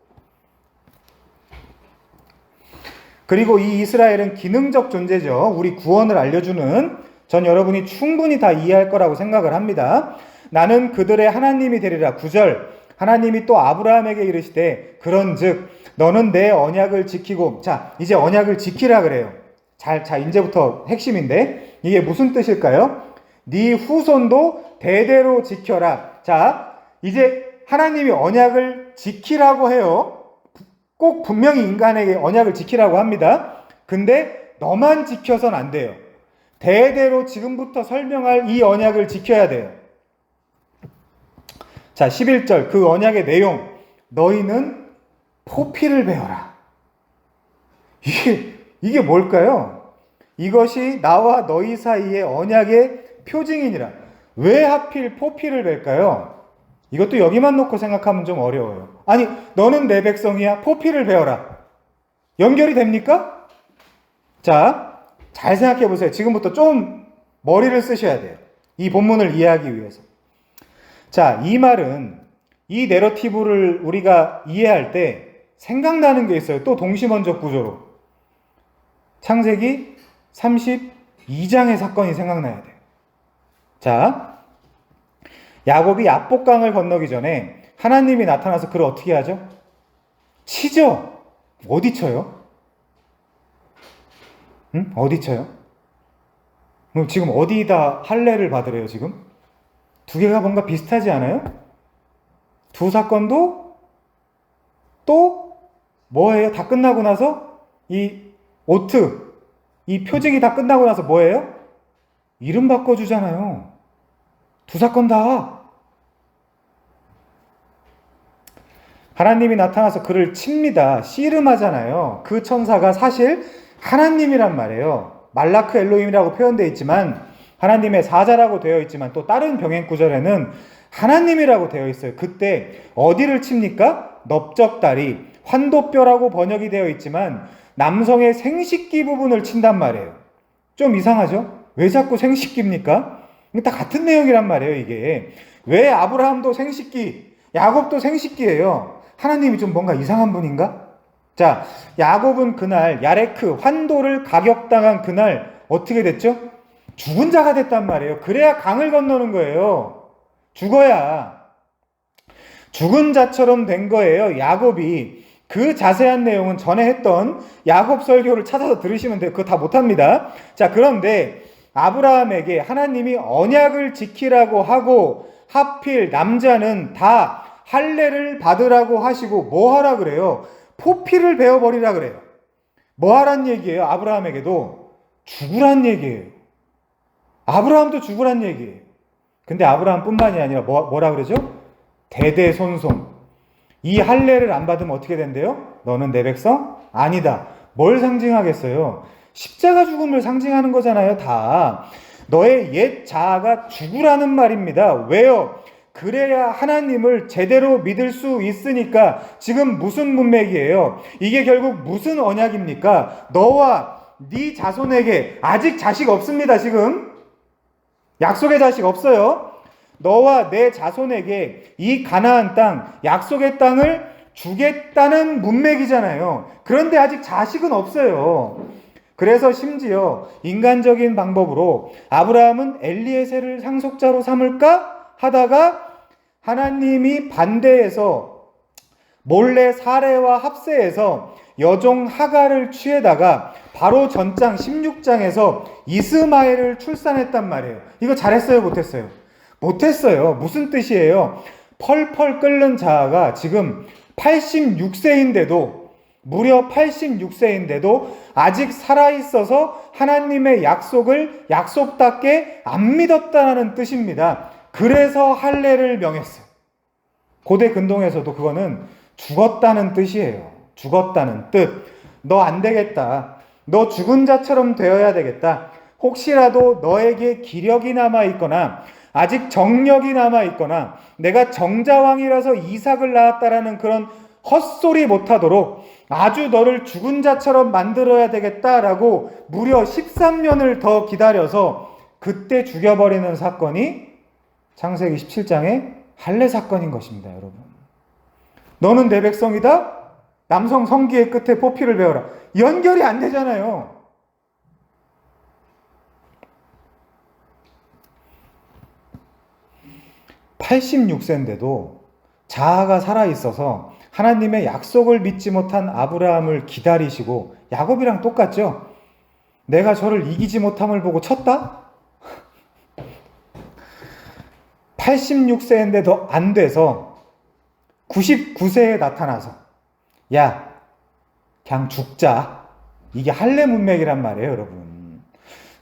그리고 이 이스라엘은 기능적 존재죠. 우리 구원을 알려주는. 전 여러분이 충분히 다 이해할 거라고 생각을 합니다. 나는 그들의 하나님이 되리라. 9절. 하나님이 또 아브라함에게 이르시되 그런즉 너는 내 언약을 지키고. 자, 이제 언약을 지키라 그래요. 자, 이제부터 핵심인데 이게 무슨 뜻일까요? 네 후손도 대대로 지켜라. 자, 이제 하나님이 언약을 지키라고 해요. 꼭 분명히 인간에게 언약을 지키라고 합니다. 근데 너만 지켜선 안 돼요. 대대로 지금부터 설명할 이 언약을 지켜야 돼요. 자, 11절 그 언약의 내용. 너희는 포피를 베어라. 이게 뭘까요? 이것이 나와 너희 사이의 언약의 표징이니라. 왜 하필 포피를 벨까요? 이것도 여기만 놓고 생각하면 좀 어려워요. 아니, 너는 내 백성이야. 포피를 베어라. 연결이 됩니까? 자, 잘 생각해 보세요. 지금부터 좀 머리를 쓰셔야 돼요. 이 본문을 이해하기 위해서. 자, 이 말은 이 내러티브를 우리가 이해할 때 생각나는 게 있어요. 또 동시먼적 구조로. 창세기 32장의 사건이 생각나야 돼요. 자, 야곱이 압복강을 건너기 전에 하나님이 나타나서 그를 어떻게 하죠? 치죠. 어디 쳐요? 응? 어디 쳐요? 그럼 지금 어디다 할례를 받으래요, 지금? 두 개가 뭔가 비슷하지 않아요? 두 사건도 또 뭐예요? 다 끝나고 나서 이 오트, 이 표직이 다 끝나고 나서 뭐예요? 이름 바꿔주잖아요. 두 사건 다. 하나님이 나타나서 그를 칩니다. 씨름하잖아요. 그 천사가 사실 하나님이란 말이에요. 말라크 엘로힘이라고 표현되어 있지만 하나님의 사자라고 되어 있지만 또 다른 병행 구절에는 하나님이라고 되어 있어요. 그때 어디를 칩니까? 넓적다리, 환도뼈라고 번역이 되어 있지만 남성의 생식기 부분을 친단 말이에요. 좀 이상하죠? 왜 자꾸 생식기입니까? 이게 다 같은 내용이란 말이에요, 이게. 왜 아브라함도 생식기, 야곱도 생식기예요? 하나님이 좀 뭔가 이상한 분인가? 자, 야곱은 그날 야레크 환도를 가격당한 그날 어떻게 됐죠? 죽은 자가 됐단 말이에요. 그래야 강을 건너는 거예요. 죽어야. 죽은 자처럼 된 거예요. 야곱이. 그 자세한 내용은 전에 했던 야곱 설교를 찾아서 들으시면 돼요. 그거 다 못합니다. 자, 그런데 아브라함에게 하나님이 언약을 지키라고 하고 하필 남자는 다 할례를 받으라고 하시고 뭐 하라 그래요? 포피를 베어버리라 그래요. 뭐 하란 얘기예요? 아브라함에게도 죽으란 얘기예요. 아브라함도 죽으란 얘기예요. 근데 아브라함뿐만이 아니라 뭐라 그러죠? 대대손손. 이 할례를 안 받으면 어떻게 된대요? 너는 내 백성? 아니다. 뭘 상징하겠어요? 십자가 죽음을 상징하는 거잖아요, 다. 너의 옛 자아가 죽으라는 말입니다. 왜요? 그래야 하나님을 제대로 믿을 수 있으니까. 지금 무슨 문맥이에요? 이게 결국 무슨 언약입니까? 너와 네 자손에게 아직 자식 없습니다, 지금. 약속의 자식 없어요. 너와 내 자손에게 이 가나안 땅, 약속의 땅을 주겠다는 문맥이잖아요. 그런데 아직 자식은 없어요. 그래서 심지어 인간적인 방법으로 아브라함은 엘리에셀을 상속자로 삼을까 하다가 하나님이 반대해서 몰래 사레와 합세해서 여종 하갈을 취해다가 바로 전장 16장에서 이스마엘을 출산했단 말이에요. 이거 잘했어요, 못했어요? 못했어요. 무슨 뜻이에요? 펄펄 끓는 자아가 지금 86세인데도 무려 86세인데도 아직 살아있어서 하나님의 약속을 약속답게 안 믿었다는 뜻입니다. 그래서 할례를 명했어요. 고대 근동에서도 그거는 죽었다는 뜻이에요. 죽었다는 뜻. 너 안 되겠다. 너 죽은 자처럼 되어야 되겠다. 혹시라도 너에게 기력이 남아있거나 아직 정력이 남아있거나 내가 정자왕이라서 이삭을 낳았다라는 그런 헛소리 못하도록 아주 너를 죽은 자처럼 만들어야 되겠다라고 무려 13년을 더 기다려서 그때 죽여버리는 사건이 창세기 17장의 할례 사건인 것입니다, 여러분. 너는 내 백성이다? 남성 성기의 끝에 포피를 베어라. 연결이 안 되잖아요. (86세인데도) 자아가 살아있어서 하나님의 약속을 믿지 못한 아브라함을 기다리시고, 야곱이랑 똑같죠? 내가 저를 이기지 못함을 보고 쳤다? 86세인데도 안 돼서 99세에 나타나서 야, 그냥 죽자. 이게 할례 문맥이란 말이에요, 여러분.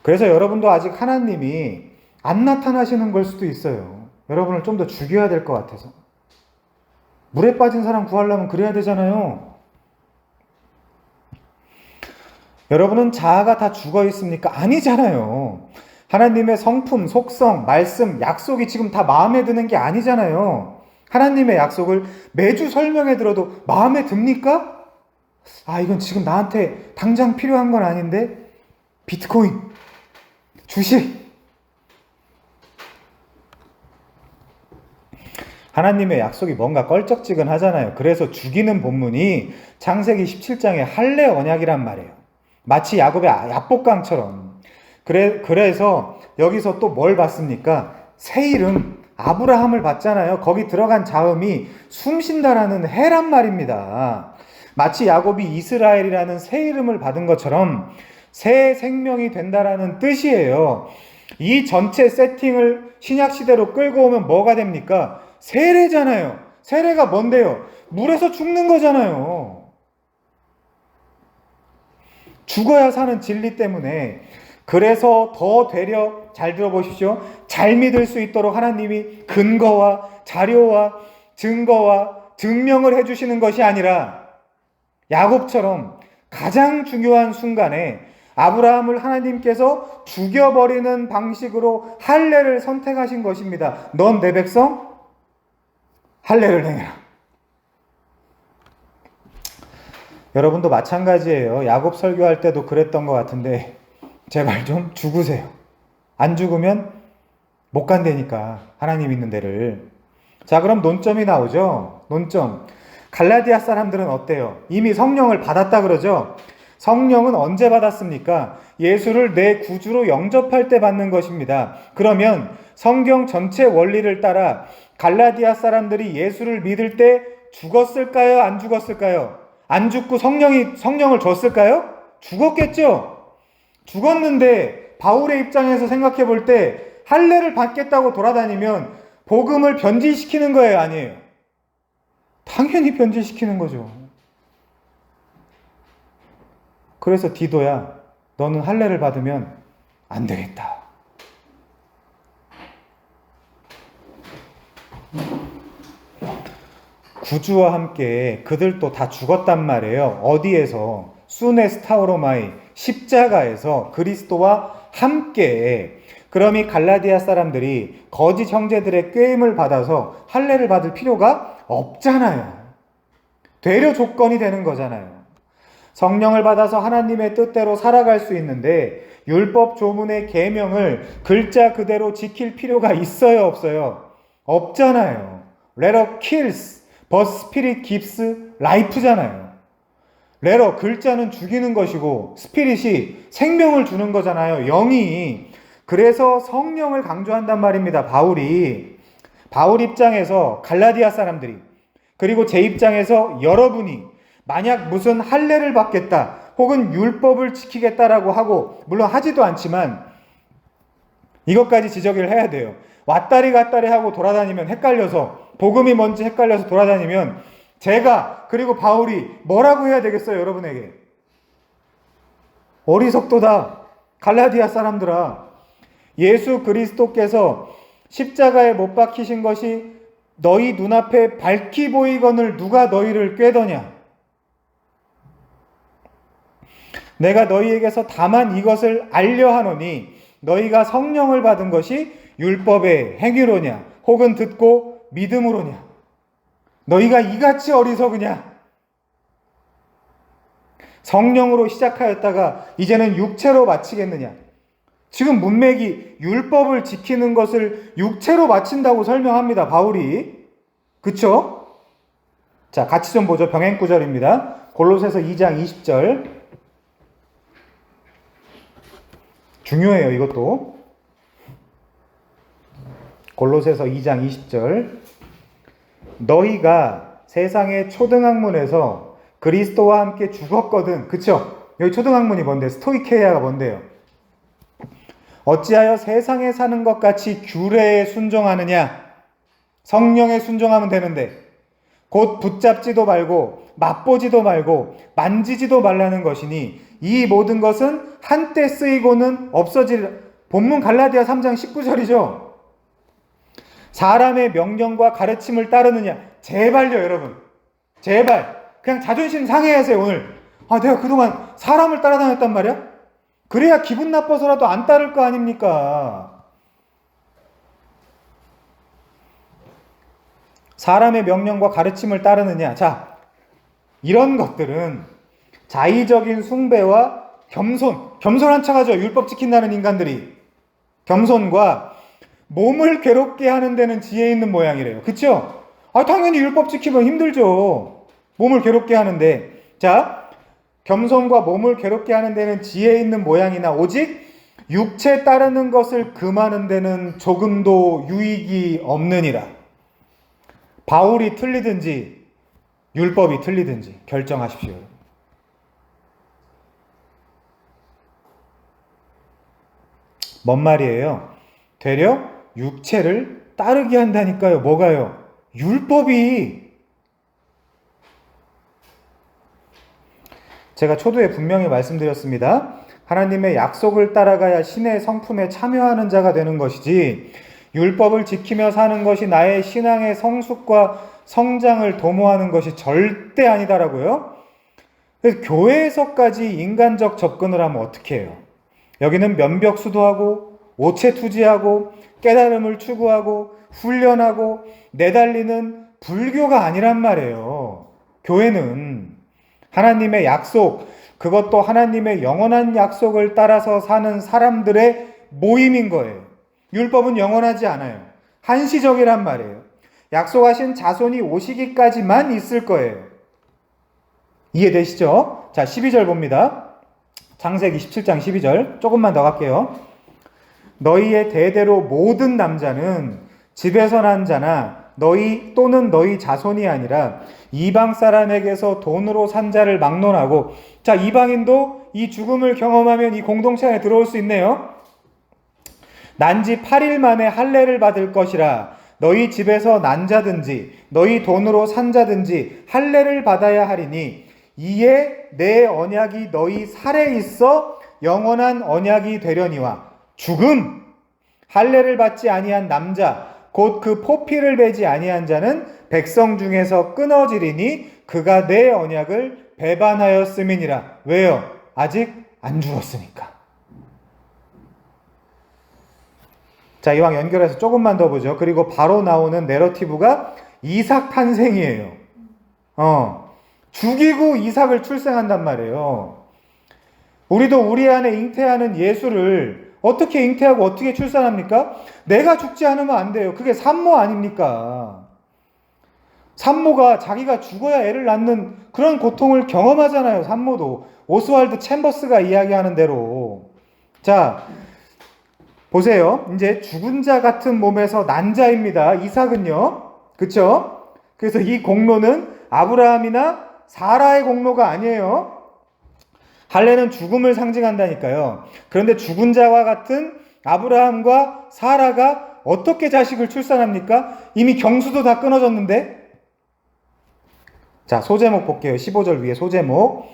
그래서 여러분도 아직 하나님이 안 나타나시는 걸 수도 있어요. 여러분을 좀 더 죽여야 될 것 같아서. 물에 빠진 사람 구하려면 그래야 되잖아요. 여러분은 자아가 다 죽어 있습니까? 아니잖아요. 하나님의 성품, 속성, 말씀, 약속이 지금 다 마음에 드는 게 아니잖아요. 하나님의 약속을 매주 설명해 들어도 마음에 듭니까? 아, 이건 지금 나한테 당장 필요한 건 아닌데? 비트코인, 주식. 하나님의 약속이 뭔가 껄쩍지근하잖아요. 그래서 죽이는 본문이 창세기 17장의 할례 언약이란 말이에요. 마치 야곱의 야복강처럼. 그래서 여기서 또 뭘 봤습니까? 새 이름 아브라함을 봤잖아요. 거기 들어간 자음이 숨쉰다라는 해란 말입니다. 마치 야곱이 이스라엘이라는 새 이름을 받은 것처럼 새 생명이 된다라는 뜻이에요. 이 전체 세팅을 신약시대로 끌고 오면 뭐가 됩니까? 세례잖아요. 세례가 뭔데요? 물에서 죽는 거잖아요. 죽어야 사는 진리 때문에. 그래서 더 되려, 잘 들어보십시오, 잘 믿을 수 있도록 하나님이 근거와 자료와 증거와 증명을 해주시는 것이 아니라 야곱처럼 가장 중요한 순간에 아브라함을 하나님께서 죽여버리는 방식으로 할례를 선택하신 것입니다. 넌 내 백성 할례를 행해라. 여러분도 마찬가지예요. 야곱 설교할 때도 그랬던 것 같은데 제발 좀 죽으세요. 안 죽으면 못 간다니까, 하나님 있는 데를. 자, 그럼 논점이 나오죠. 논점. 갈라디아 사람들은 어때요? 이미 성령을 받았다 그러죠. 성령은 언제 받았습니까? 예수를 내 구주로 영접할 때 받는 것입니다. 그러면 성경 전체 원리를 따라 갈라디아 사람들이 예수를 믿을 때 죽었을까요? 안 죽었을까요? 안 죽고 성령을 줬을까요? 죽었겠죠? 죽었는데 바울의 입장에서 생각해 볼 때 할례를 받겠다고 돌아다니면 복음을 변질시키는 거예요, 아니에요? 당연히 변질시키는 거죠. 그래서 디도야, 너는 할례를 받으면 안 되겠다. 구주와 함께 그들도 다 죽었단 말이에요. 어디에서? 수네 스타우로마이, 십자가에서 그리스도와 함께. 그럼 이 갈라디아 사람들이 거짓 형제들의 꾀임을 받아서 할례를 받을 필요가 없잖아요. 되려 조건이 되는 거잖아요. 성령을 받아서 하나님의 뜻대로 살아갈 수 있는데 율법 조문의 계명을 글자 그대로 지킬 필요가 있어요, 없어요? 없잖아요. Letter kills, but spirit gives life잖아요. 레러, 글자는 죽이는 것이고 스피릿이 생명을 주는 거잖아요. 영이. 그래서 성령을 강조한단 말입니다. 바울 입장에서 갈라디아 사람들이, 그리고 제 입장에서 여러분이 만약 무슨 할례를 받겠다 혹은 율법을 지키겠다라고 하고, 물론 하지도 않지만 이것까지 지적을 해야 돼요. 왔다리 갔다리 하고 돌아다니면 헷갈려서, 복음이 뭔지 헷갈려서 돌아다니면 제가, 그리고 바울이 뭐라고 해야 되겠어요, 여러분에게? 어리석도다, 갈라디아 사람들아. 예수 그리스도께서 십자가에 못 박히신 것이 너희 눈앞에 밝히 보이거늘 누가 너희를 꾀더냐? 내가 너희에게서 다만 이것을 알려 하노니 너희가 성령을 받은 것이 율법의 행위로냐 혹은 듣고 믿음으로냐? 너희가 이같이 어리석으냐? 성령으로 시작하였다가 이제는 육체로 마치겠느냐? 지금 문맥이 율법을 지키는 것을 육체로 마친다고 설명합니다, 바울이. 그쵸? 자, 같이 좀 보죠. 병행구절입니다. 골로새서 2장 20절. 중요해요, 이것도. 골로새서 2장 20절. 너희가 세상의 초등학문에서 그리스도와 함께 죽었거든. 그쵸? 여기 초등학문이 뭔데? 스토이케이아가 뭔데요? 어찌하여 세상에 사는 것 같이 규례에 순종하느냐? 성령에 순종하면 되는데, 곧 붙잡지도 말고 맛보지도 말고 만지지도 말라는 것이니 이 모든 것은 한때 쓰이고는 없어질. 본문 갈라디아 3장 19절이죠. 사람의 명령과 가르침을 따르느냐? 제발요, 여러분. 제발. 그냥 자존심 상해하세요, 오늘. 아, 내가 그동안 사람을 따라다녔단 말이야? 그래야 기분 나빠서라도 안 따를 거 아닙니까? 사람의 명령과 가르침을 따르느냐? 자, 이런 것들은 자의적인 숭배와 겸손한 척하죠. 율법 지킨다는 인간들이. 겸손과 몸을 괴롭게 하는 데는 지혜 있는 모양이래요. 그쵸? 아, 당연히 율법 지키면 힘들죠. 몸을 괴롭게 하는데. 자, 겸손과 몸을 괴롭게 하는 데는 지혜 있는 모양이나 오직 육체 따르는 것을 금하는 데는 조금도 유익이 없느니라. 바울이 틀리든지 율법이 틀리든지 결정하십시오. 뭔 말이에요? 되려 육체를 따르게 한다니까요. 뭐가요? 율법이. 제가 초두에 분명히 말씀드렸습니다. 하나님의 약속을 따라가야 신의 성품에 참여하는 자가 되는 것이지, 율법을 지키며 사는 것이 나의 신앙의 성숙과 성장을 도모하는 것이 절대 아니다라고요. 그래서 교회에서까지 인간적 접근을 하면 어떻게 해요? 여기는 면벽수도하고 오체투지하고 깨달음을 추구하고 훈련하고 내달리는 불교가 아니란 말이에요. 교회는 하나님의 약속, 그것도 하나님의 영원한 약속을 따라서 사는 사람들의 모임인 거예요. 율법은 영원하지 않아요. 한시적이란 말이에요. 약속하신 자손이 오시기까지만 있을 거예요. 이해되시죠? 자, 12절 봅니다. 창세기 17장 12절. 조금만 더 갈게요. 너희의 대대로 모든 남자는 집에서 난 자나 너희 또는 너희 자손이 아니라 이방 사람에게서 돈으로 산 자를 막론하고, 자, 이방인도 이 죽음을 경험하면 이 공동체 안에 들어올 수 있네요. 난지 8일 만에 할례를 받을 것이라. 너희 집에서 난 자든지 너희 돈으로 산 자든지 할례를 받아야 하리니 이에 내 언약이 너희 살에 있어 영원한 언약이 되려니와. 죽음, 할례를 받지 아니한 남자 곧 그 포피를 베지 아니한 자는 백성 중에서 끊어지리니 그가 내 언약을 배반하였음이니라. 왜요? 아직 안 죽었으니까. 자, 이왕 연결해서 조금만 더 보죠. 그리고 바로 나오는 내러티브가 이삭 탄생이에요. 죽이고 이삭을 출생한단 말이에요. 우리도 우리 안에 잉태하는 예수를 어떻게 잉태하고 어떻게 출산합니까? 내가 죽지 않으면 안 돼요. 그게 산모 아닙니까? 산모가 자기가 죽어야 애를 낳는 그런 고통을 경험하잖아요. 산모도. 오스왈드 챔버스가 이야기하는 대로. 자, 보세요. 이제 죽은 자 같은 몸에서 난 자입니다. 이삭은요. 그쵸? 그래서 이 공로는 아브라함이나 사라의 공로가 아니에요. 할례는 죽음을 상징한다니까요. 그런데 죽은 자와 같은 아브라함과 사라가 어떻게 자식을 출산합니까? 이미 경수도 다 끊어졌는데. 자, 소제목 볼게요. 15절 위에 소제목.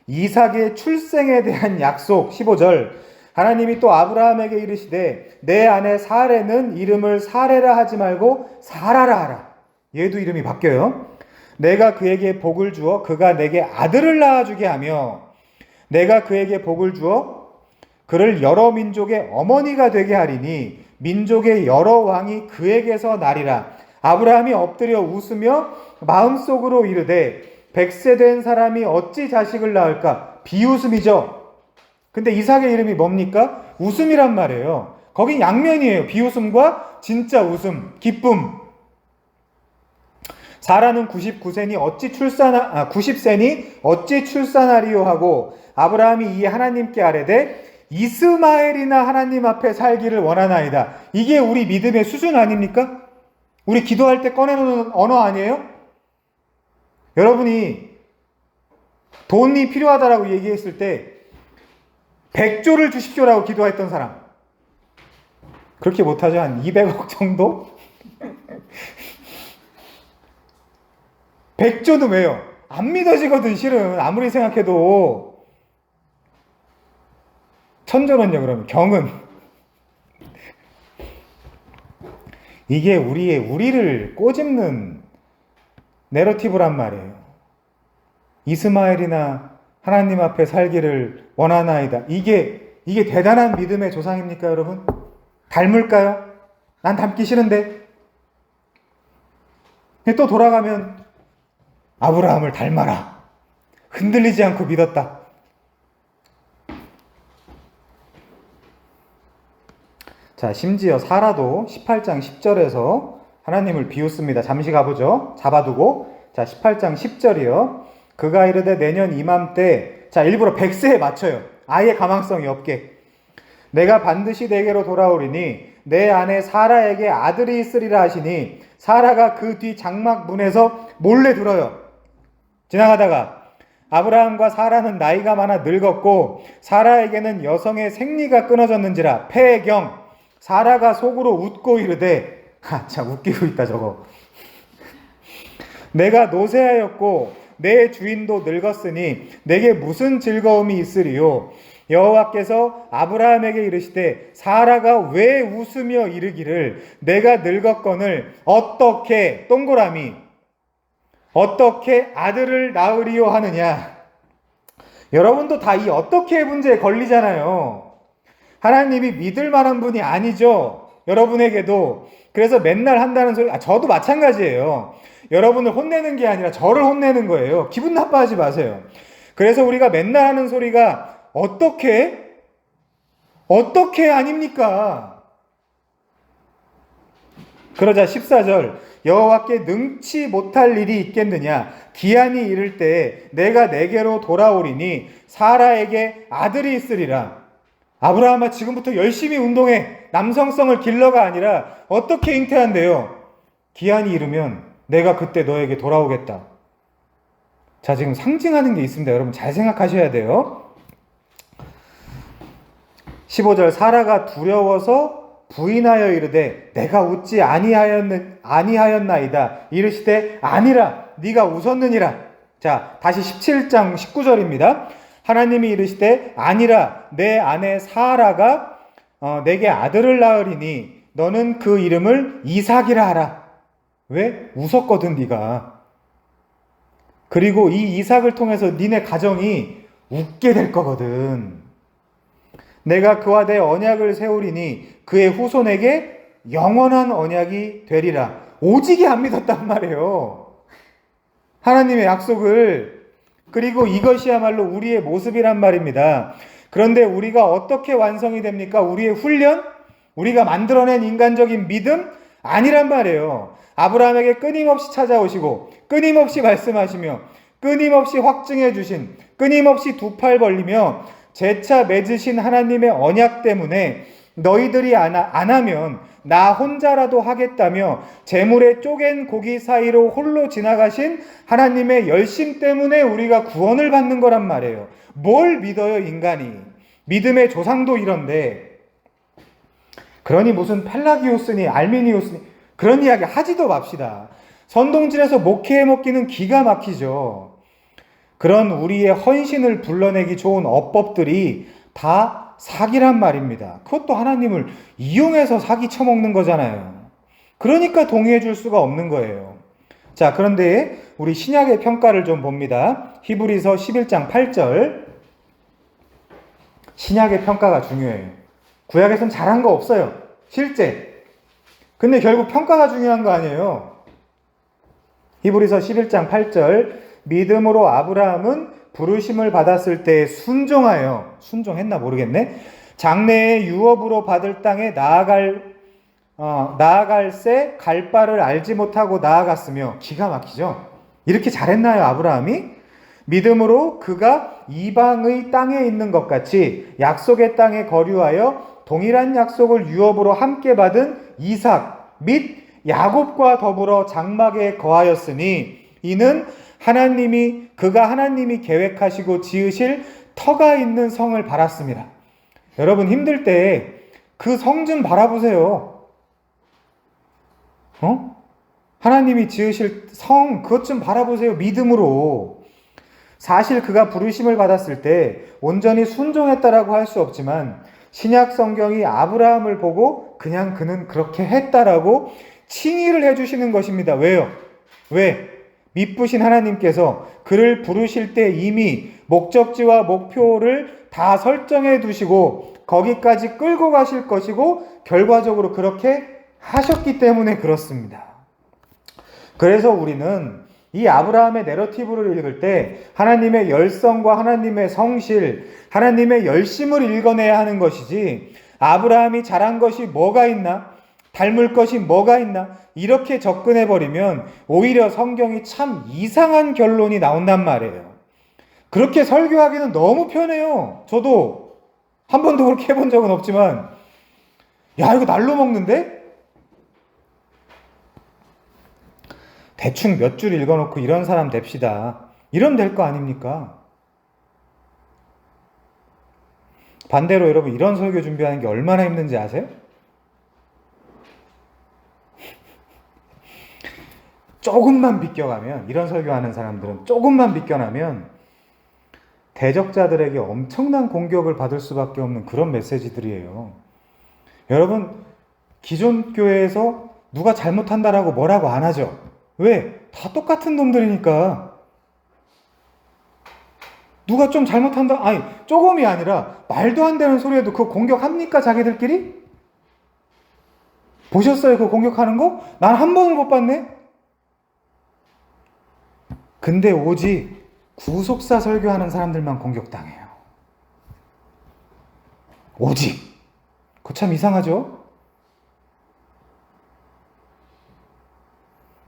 이삭의 출생에 대한 약속. 15절. 하나님이 또 아브라함에게 이르시되 내 아내 사레는 이름을 사레라 하지 말고 사라라 하라. 얘도 이름이 바뀌어요. 내가 그에게 복을 주어 그가 내게 아들을 낳아주게 하며 내가 그에게 복을 주어 그를 여러 민족의 어머니가 되게 하리니 민족의 여러 왕이 그에게서 나리라. 아브라함이 엎드려 웃으며 마음속으로 이르되 100세 된 사람이 어찌 자식을 낳을까? 비웃음이죠. 근데 이삭의 이름이 뭡니까? 웃음이란 말이에요. 거긴 양면이에요. 비웃음과 진짜 웃음, 기쁨. 사라는 90세니 어찌 출산하리요 하고 아브라함이 이 하나님께 아뢰되 이스마엘이나 하나님 앞에 살기를 원하나이다. 이게 우리 믿음의 수준 아닙니까? 우리 기도할 때 꺼내놓는 언어 아니에요? 여러분이 돈이 필요하다라고 얘기했을 때 100조를 주십시오라고 기도했던 사람, 그렇게 못하죠? 한 200억 정도? 100조는 왜요? 안 믿어지거든. 실은 아무리 생각해도. 천조는요. 그러면 경은 이게 우리를 꼬집는 내러티브란 말이에요. 이스마엘이나 하나님 앞에 살기를 원하나이다. 이게 대단한 믿음의 조상입니까, 여러분? 닮을까요? 난 닮기 싫은데. 또 돌아가면 아브라함을 닮아라. 흔들리지 않고 믿었다. 자, 심지어 사라도 18장 10절에서 하나님을 비웃습니다. 잠시 가보죠. 잡아두고. 자, 18장 10절이요. 그가 이르되 내년 이맘때, 자, 일부러 100세에 맞춰요. 아예 가망성이 없게. 내가 반드시 내게로 돌아오리니 내 아내 사라에게 아들이 있으리라 하시니 사라가 그 뒤 장막 문에서 몰래 들어요. 지나가다가 아브라함과 사라는 나이가 많아 늙었고 사라에게는 여성의 생리가 끊어졌는지라 폐경 사라가 속으로 웃고 이르되 참 웃기고 있다 저거. 내가 노쇠하였고 내 주인도 늙었으니 내게 무슨 즐거움이 있으리요. 여호와께서 아브라함에게 이르시되 사라가 왜 웃으며 이르기를 내가 늙었거늘 어떻게 동그라미 어떻게 아들을 낳으리요 하느냐. 여러분도 다 이 어떻게 문제에 걸리잖아요. 하나님이 믿을 만한 분이 아니죠. 여러분에게도. 그래서 맨날 한다는 소리, 저도 마찬가지예요. 여러분을 혼내는 게 아니라 저를 혼내는 거예요. 기분 나빠하지 마세요. 그래서 우리가 맨날 하는 소리가 어떻게 아닙니까? 그러자 14절 여호와께 능치 못할 일이 있겠느냐. 기한이 이를 때 내가 내게로 돌아오리니 사라에게 아들이 있으리라. 아브라함아 지금부터 열심히 운동해. 남성성을 길러가 아니라 어떻게 잉태한대요? 기한이 이르면 내가 그때 너에게 돌아오겠다. 자, 지금 상징하는 게 있습니다. 여러분 잘 생각하셔야 돼요. 15절 사라가 두려워서 부인하여 이르되 내가 웃지 아니하였나이다. 이르시되 아니라 네가 웃었느니라. 자, 다시 17장 19절입니다. 하나님이 이르시되 아니라 내 아내 사라가 내게 아들을 낳으리니 너는 그 이름을 이삭이라 하라. 왜? 웃었거든 네가. 그리고 이 이삭을 통해서 니네 가정이 웃게 될 거거든. 내가 그와 내 언약을 세우리니 그의 후손에게 영원한 언약이 되리라. 오직이 안 믿었단 말이에요. 하나님의 약속을. 그리고 이것이야말로 우리의 모습이란 말입니다. 그런데 우리가 어떻게 완성이 됩니까? 우리의 훈련? 우리가 만들어낸 인간적인 믿음? 아니란 말이에요. 아브라함에게 끊임없이 찾아오시고 끊임없이 말씀하시며 끊임없이 확증해 주신, 끊임없이 두 팔 벌리며 재차 맺으신 하나님의 언약 때문에 너희들이 안 하면 나 혼자라도 하겠다며 재물에 쪼갠 고기 사이로 홀로 지나가신 하나님의 열심 때문에 우리가 구원을 받는 거란 말이에요. 뭘 믿어요 인간이. 믿음의 조상도 이런데. 그러니 무슨 펠라기오스니 알미니오스니 그런 이야기 하지도 맙시다. 선동진에서 목회해 먹기는 기가 막히죠. 그런 우리의 헌신을 불러내기 좋은 어법들이 다 사기란 말입니다. 그것도 하나님을 이용해서 사기 쳐먹는 거잖아요. 그러니까 동의해 줄 수가 없는 거예요. 자, 그런데 우리 신약의 평가를 좀 봅니다. 히브리서 11장 8절. 신약의 평가가 중요해요. 구약에선 잘한 거 없어요. 실제. 근데 결국 평가가 중요한 거 아니에요. 히브리서 11장 8절. 믿음으로 아브라함은 부르심을 받았을 때 순종하여, 순종했나 모르겠네. 장래의 유업으로 받을 땅에 나아갈새 갈 바를 알지 못하고 나아갔으며. 기가 막히죠. 이렇게 잘했나요 아브라함이? 믿음으로 그가 이방의 땅에 있는 것 같이 약속의 땅에 거류하여 동일한 약속을 유업으로 함께 받은 이삭 및 야곱과 더불어 장막에 거하였으니 이는 그가 하나님이 계획하시고 지으실 터가 있는 성을 바랐습니다. 여러분 힘들 때 그 성 좀 바라보세요. 하나님이 지으실 성 그것 좀 바라보세요. 믿음으로. 사실 그가 부르심을 받았을 때 온전히 순종했다라고 할 수 없지만 신약 성경이 아브라함을 보고 그냥 그는 그렇게 했다라고 칭의를 해주시는 것입니다. 왜요? 왜? 미쁘신 하나님께서 그를 부르실 때 이미 목적지와 목표를 다 설정해 두시고 거기까지 끌고 가실 것이고 결과적으로 그렇게 하셨기 때문에 그렇습니다. 그래서 우리는 이 아브라함의 내러티브를 읽을 때 하나님의 열성과 하나님의 성실, 하나님의 열심을 읽어내야 하는 것이지 아브라함이 잘한 것이 뭐가 있나? 닮을 것이 뭐가 있나? 이렇게 접근해버리면 오히려 성경이 참 이상한 결론이 나온단 말이에요. 그렇게 설교하기는 너무 편해요. 저도 한 번도 그렇게 해본 적은 없지만 야 이거 날로 먹는데? 대충 몇 줄 읽어놓고 이런 사람 됩시다. 이러면 될 거 아닙니까? 반대로 여러분 이런 설교 준비하는 게 얼마나 힘든지 아세요? 조금만 비껴가면, 이런 설교하는 사람들은 조금만 비껴나면 대적자들에게 엄청난 공격을 받을 수밖에 없는 그런 메시지들이에요. 여러분, 기존 교회에서 누가 잘못한다라고 뭐라고 안 하죠? 왜? 다 똑같은 놈들이니까. 누가 좀 잘못한다? 아니, 조금이 아니라 말도 안 되는 소리에도 그거 공격합니까? 자기들끼리? 보셨어요? 그거 공격하는 거? 난 한 번을 못 봤네? 근데 오직 구속사 설교하는 사람들만 공격당해요. 오직. 그거 참 이상하죠?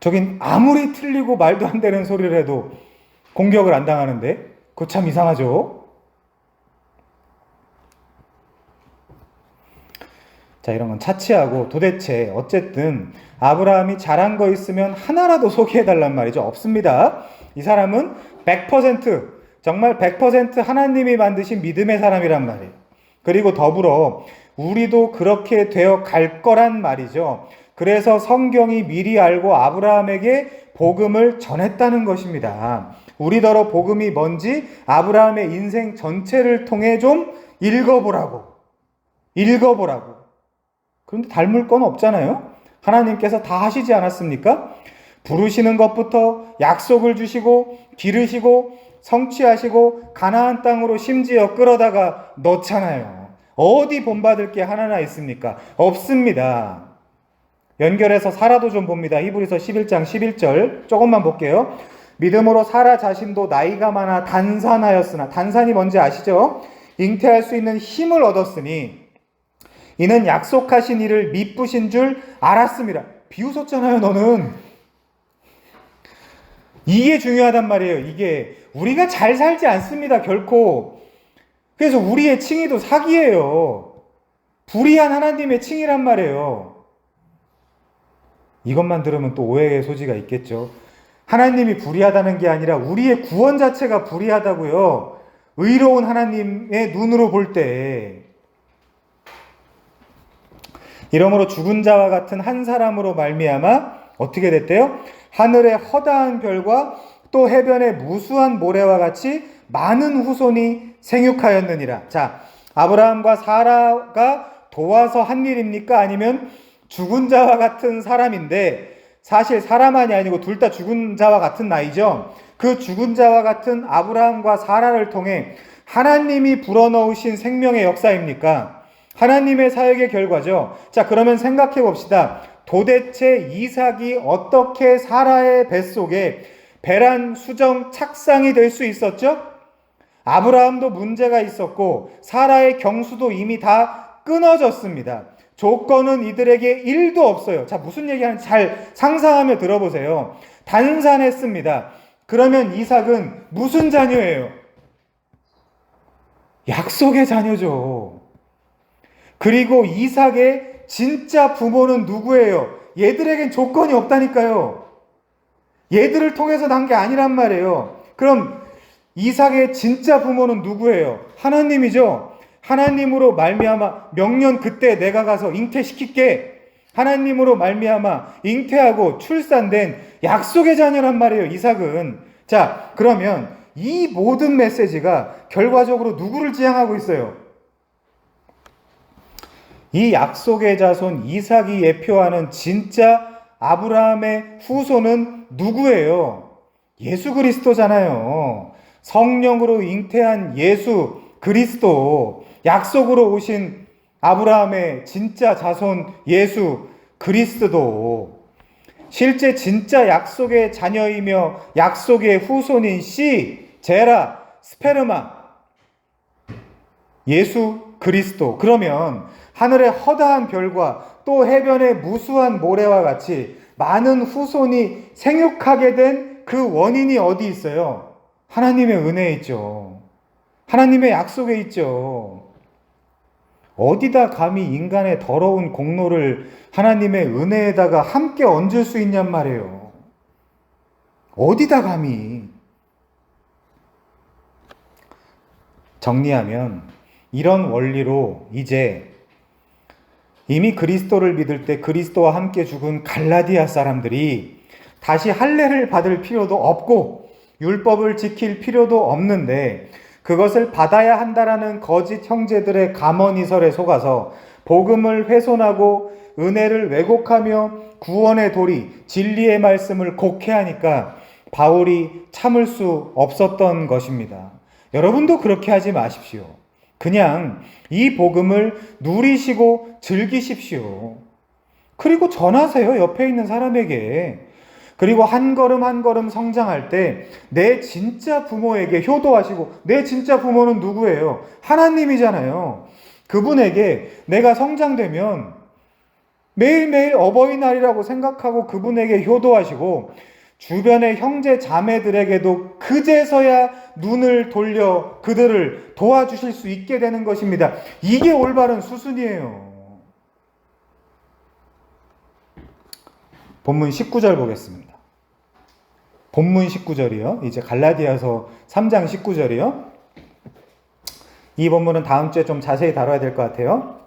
저긴 아무리 틀리고 말도 안 되는 소리를 해도 공격을 안 당하는데 그거 참 이상하죠? 자, 이런 건 차치하고 도대체 어쨌든 아브라함이 잘한 거 있으면 하나라도 소개해달란 말이죠. 없습니다. 이 사람은 100% 정말 100% 하나님이 만드신 믿음의 사람이란 말이에요. 그리고 더불어 우리도 그렇게 되어 갈 거란 말이죠. 그래서 성경이 미리 알고 아브라함에게 복음을 전했다는 것입니다. 우리더러 복음이 뭔지 아브라함의 인생 전체를 통해 좀 읽어보라고. 그런데 닮을 건 없잖아요. 하나님께서 다 하시지 않았습니까? 부르시는 것부터 약속을 주시고 기르시고 성취하시고 가나안 땅으로 심지어 끌어다가 넣잖아요. 어디 본받을 게 하나나 있습니까? 없습니다. 연결해서 사라도 좀 봅니다. 히브리서 11장 11절 조금만 볼게요. 믿음으로 사라 자신도 나이가 많아 단산하였으나, 단산이 뭔지 아시죠? 잉태할 수 있는 힘을 얻었으니 이는 약속하신 이를 미쁘신 줄 알았습니다. 비웃었잖아요, 너는. 이게 중요하단 말이에요. 이게 우리가 잘 살지 않습니다, 결코. 그래서 우리의 칭의도 사기예요. 불의한 하나님의 칭의란 말이에요. 이것만 들으면 또 오해의 소지가 있겠죠. 하나님이 불의하다는 게 아니라 우리의 구원 자체가 불의하다고요. 의로운 하나님의 눈으로 볼 때. 이러므로 죽은 자와 같은 한 사람으로 말미암아 어떻게 됐대요? 하늘의 허다한 별과 또 해변의 무수한 모래와 같이 많은 후손이 생육하였느니라. 자, 아브라함과 사라가 도와서 한 일입니까? 아니면 죽은 자와 같은 사람인데, 사실 사람만이 아니고 둘 다 죽은 자와 같은 나이죠. 그 죽은 자와 같은 아브라함과 사라를 통해 하나님이 불어넣으신 생명의 역사입니까? 하나님의 사역의 결과죠. 자, 그러면 생각해 봅시다. 도대체 이삭이 어떻게 사라의 뱃속에 배란 수정 착상이 될 수 있었죠? 아브라함도 문제가 있었고 사라의 경수도 이미 다 끊어졌습니다. 조건은 이들에게 1도 없어요. 자, 무슨 얘기하는지 잘 상상하며 들어보세요. 단산했습니다. 그러면 이삭은 무슨 자녀예요? 약속의 자녀죠. 그리고 이삭의 진짜 부모는 누구예요? 얘들에겐 조건이 없다니까요. 얘들을 통해서 난 게 아니란 말이에요. 그럼 이삭의 진짜 부모는 누구예요? 하나님이죠. 하나님으로 말미암아 명년 그때 내가 가서 잉태시킬게. 하나님으로 말미암아 잉태하고 출산된 약속의 자녀란 말이에요, 이삭은. 자, 그러면 이 모든 메시지가 결과적으로 누구를 지향하고 있어요? 이 약속의 자손 이삭이 예표하는 진짜 아브라함의 후손은 누구예요? 예수 그리스도잖아요. 성령으로 잉태한 예수 그리스도, 약속으로 오신 아브라함의 진짜 자손 예수 그리스도, 실제 진짜 약속의 자녀이며 약속의 후손인 씨, 제라, 스페르마, 예수 그리스도. 그러면 하늘의 허다한 별과 또 해변의 무수한 모래와 같이 많은 후손이 생육하게 된 그 원인이 어디 있어요? 하나님의 은혜에 있죠. 하나님의 약속에 있죠. 어디다 감히 인간의 더러운 공로를 하나님의 은혜에다가 함께 얹을 수 있냔 말이에요. 어디다 감히. 정리하면 이런 원리로 이제 이미 그리스도를 믿을 때 그리스도와 함께 죽은 갈라디아 사람들이 다시 할례를 받을 필요도 없고 율법을 지킬 필요도 없는데 그것을 받아야 한다라는 거짓 형제들의 감언이설에 속아서 복음을 훼손하고 은혜를 왜곡하며 구원의 도리, 진리의 말씀을 곡해하니까 바울이 참을 수 없었던 것입니다. 여러분도 그렇게 하지 마십시오. 그냥 이 복음을 누리시고 즐기십시오. 그리고 전하세요. 옆에 있는 사람에게. 그리고 한 걸음 한 걸음 성장할 때 내 진짜 부모에게 효도하시고, 내 진짜 부모는 누구예요? 하나님이잖아요. 그분에게 내가 성장되면 매일매일 어버이날이라고 생각하고 그분에게 효도하시고 주변의 형제 자매들에게도 그제서야 눈을 돌려 그들을 도와주실 수 있게 되는 것입니다. 이게 올바른 수순이에요. 본문 19절 보겠습니다. 본문 19절이요. 이제 갈라디아서 3장 19절이요. 이 본문은 다음 주에 좀 자세히 다뤄야 될 것 같아요.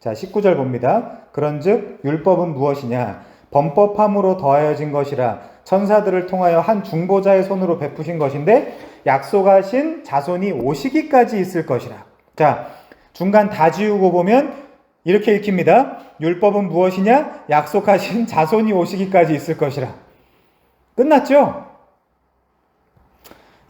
자, 19절 봅니다. 그런즉 율법은 무엇이냐? 범법함으로 더하여진 것이라 천사들을 통하여 한 중보자의 손으로 베푸신 것인데 약속하신 자손이 오시기까지 있을 것이라. 자, 중간 다 지우고 보면 이렇게 읽힙니다. 율법은 무엇이냐? 약속하신 자손이 오시기까지 있을 것이라. 끝났죠?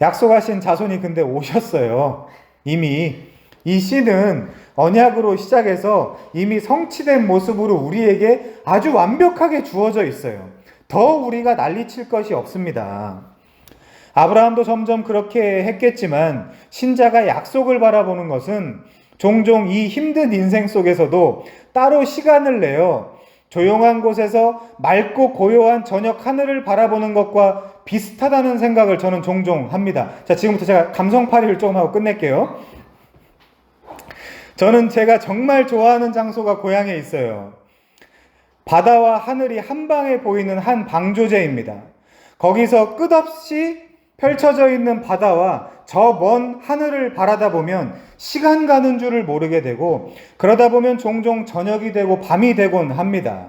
약속하신 자손이 근데 오셨어요. 이미 이 씨는 언약으로 시작해서 이미 성취된 모습으로 우리에게 아주 완벽하게 주어져 있어요. 더 우리가 난리칠 것이 없습니다. 아브라함도 점점 그렇게 했겠지만 신자가 약속을 바라보는 것은 종종 이 힘든 인생 속에서도 따로 시간을 내어 조용한 곳에서 맑고 고요한 저녁 하늘을 바라보는 것과 비슷하다는 생각을 저는 종종 합니다. 자, 지금부터 제가 감성팔이를 조금 하고 끝낼게요. 저는 제가 정말 좋아하는 장소가 고향에 있어요. 바다와 하늘이 한 방에 보이는 한 방조제입니다. 거기서 끝없이 펼쳐져 있는 바다와 저 먼 하늘을 바라다 보면 시간 가는 줄을 모르게 되고 그러다 보면 종종 저녁이 되고 밤이 되곤 합니다.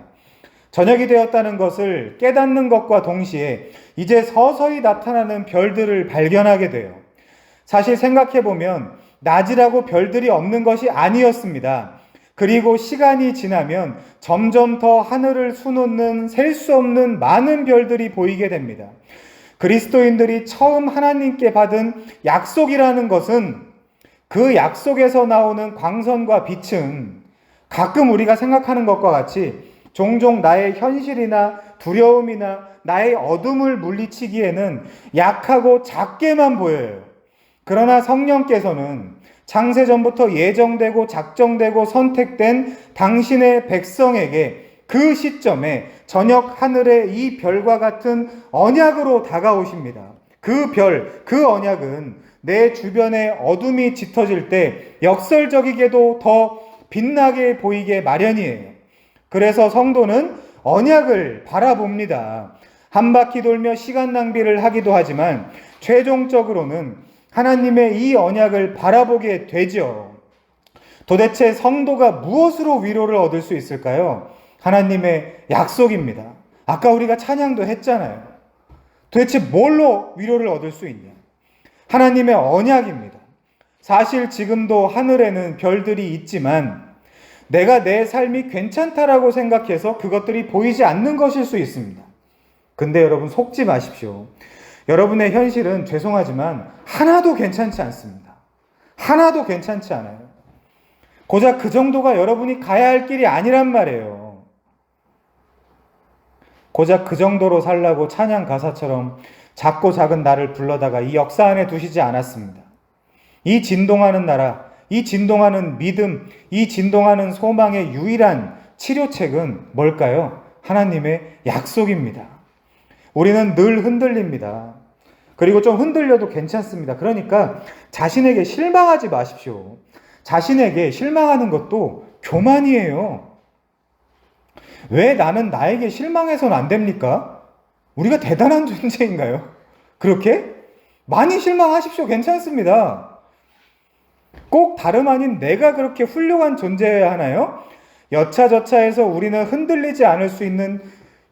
저녁이 되었다는 것을 깨닫는 것과 동시에 이제 서서히 나타나는 별들을 발견하게 돼요. 사실 생각해보면 낮이라고 별들이 없는 것이 아니었습니다. 그리고 시간이 지나면 점점 더 하늘을 수놓는 셀 수 없는 많은 별들이 보이게 됩니다. 그리스도인들이 처음 하나님께 받은 약속이라는 것은 그 약속에서 나오는 광선과 빛은 가끔 우리가 생각하는 것과 같이 종종 나의 현실이나 두려움이나 나의 어둠을 물리치기에는 약하고 작게만 보여요. 그러나 성령께서는 창세전부터 예정되고 작정되고 선택된 당신의 백성에게 그 시점에 저녁 하늘의 이 별과 같은 언약으로 다가오십니다. 그 별, 그 언약은 내 주변에 어둠이 짙어질 때 역설적이게도 더 빛나게 보이게 마련이에요. 그래서 성도는 언약을 바라봅니다. 한 바퀴 돌며 시간 낭비를 하기도 하지만 최종적으로는 하나님의 이 언약을 바라보게 되죠. 도대체 성도가 무엇으로 위로를 얻을 수 있을까요? 하나님의 약속입니다. 아까 우리가 찬양도 했잖아요. 도대체 뭘로 위로를 얻을 수 있냐? 하나님의 언약입니다. 사실 지금도 하늘에는 별들이 있지만 내가 내 삶이 괜찮다라고 생각해서 그것들이 보이지 않는 것일 수 있습니다. 근데 여러분 속지 마십시오. 여러분의 현실은 죄송하지만 하나도 괜찮지 않습니다. 하나도 괜찮지 않아요. 고작 그 정도가 여러분이 가야 할 길이 아니란 말이에요. 고작 그 정도로 살라고 찬양 가사처럼 작고 작은 나를 불러다가 이 역사 안에 두시지 않았습니다. 이 진동하는 나라, 이 진동하는 믿음, 이 진동하는 소망의 유일한 치료책은 뭘까요? 하나님의 약속입니다. 우리는 늘 흔들립니다. 그리고 좀 흔들려도 괜찮습니다. 그러니까 자신에게 실망하지 마십시오. 자신에게 실망하는 것도 교만이에요. 왜 나는 나에게 실망해서는 안 됩니까? 우리가 대단한 존재인가요? 그렇게? 많이 실망하십시오. 괜찮습니다. 꼭 다름 아닌 내가 그렇게 훌륭한 존재여야 하나요? 여차저차해서 우리는 흔들리지 않을 수 있는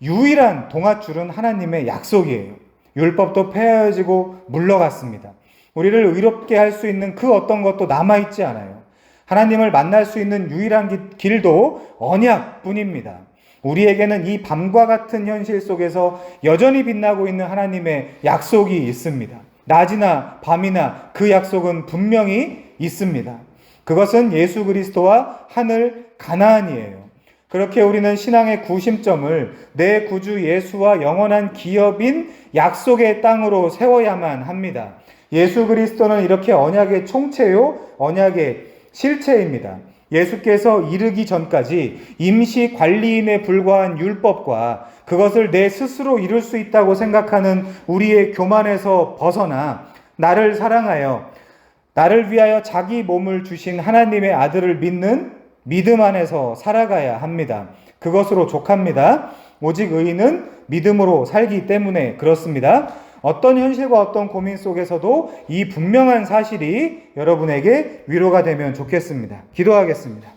유일한 동아줄은 하나님의 약속이에요. 율법도 폐하여지고 물러갔습니다. 우리를 의롭게 할 수 있는 그 어떤 것도 남아있지 않아요. 하나님을 만날 수 있는 유일한 길도 언약뿐입니다. 우리에게는 이 밤과 같은 현실 속에서 여전히 빛나고 있는 하나님의 약속이 있습니다. 낮이나 밤이나 그 약속은 분명히 있습니다. 그것은 예수 그리스도와 하늘 가나안이에요. 그렇게 우리는 신앙의 구심점을 내 구주 예수와 영원한 기업인 약속의 땅으로 세워야만 합니다. 예수 그리스도는 이렇게 언약의 총체요, 언약의 실체입니다. 예수께서 이르기 전까지 임시 관리인에 불과한 율법과 그것을 내 스스로 이룰 수 있다고 생각하는 우리의 교만에서 벗어나 나를 사랑하여 나를 위하여 자기 몸을 주신 하나님의 아들을 믿는 믿음 안에서 살아가야 합니다. 그것으로 족합니다. 오직 의인은 믿음으로 살기 때문에 그렇습니다. 어떤 현실과 어떤 고민 속에서도 이 분명한 사실이 여러분에게 위로가 되면 좋겠습니다. 기도하겠습니다.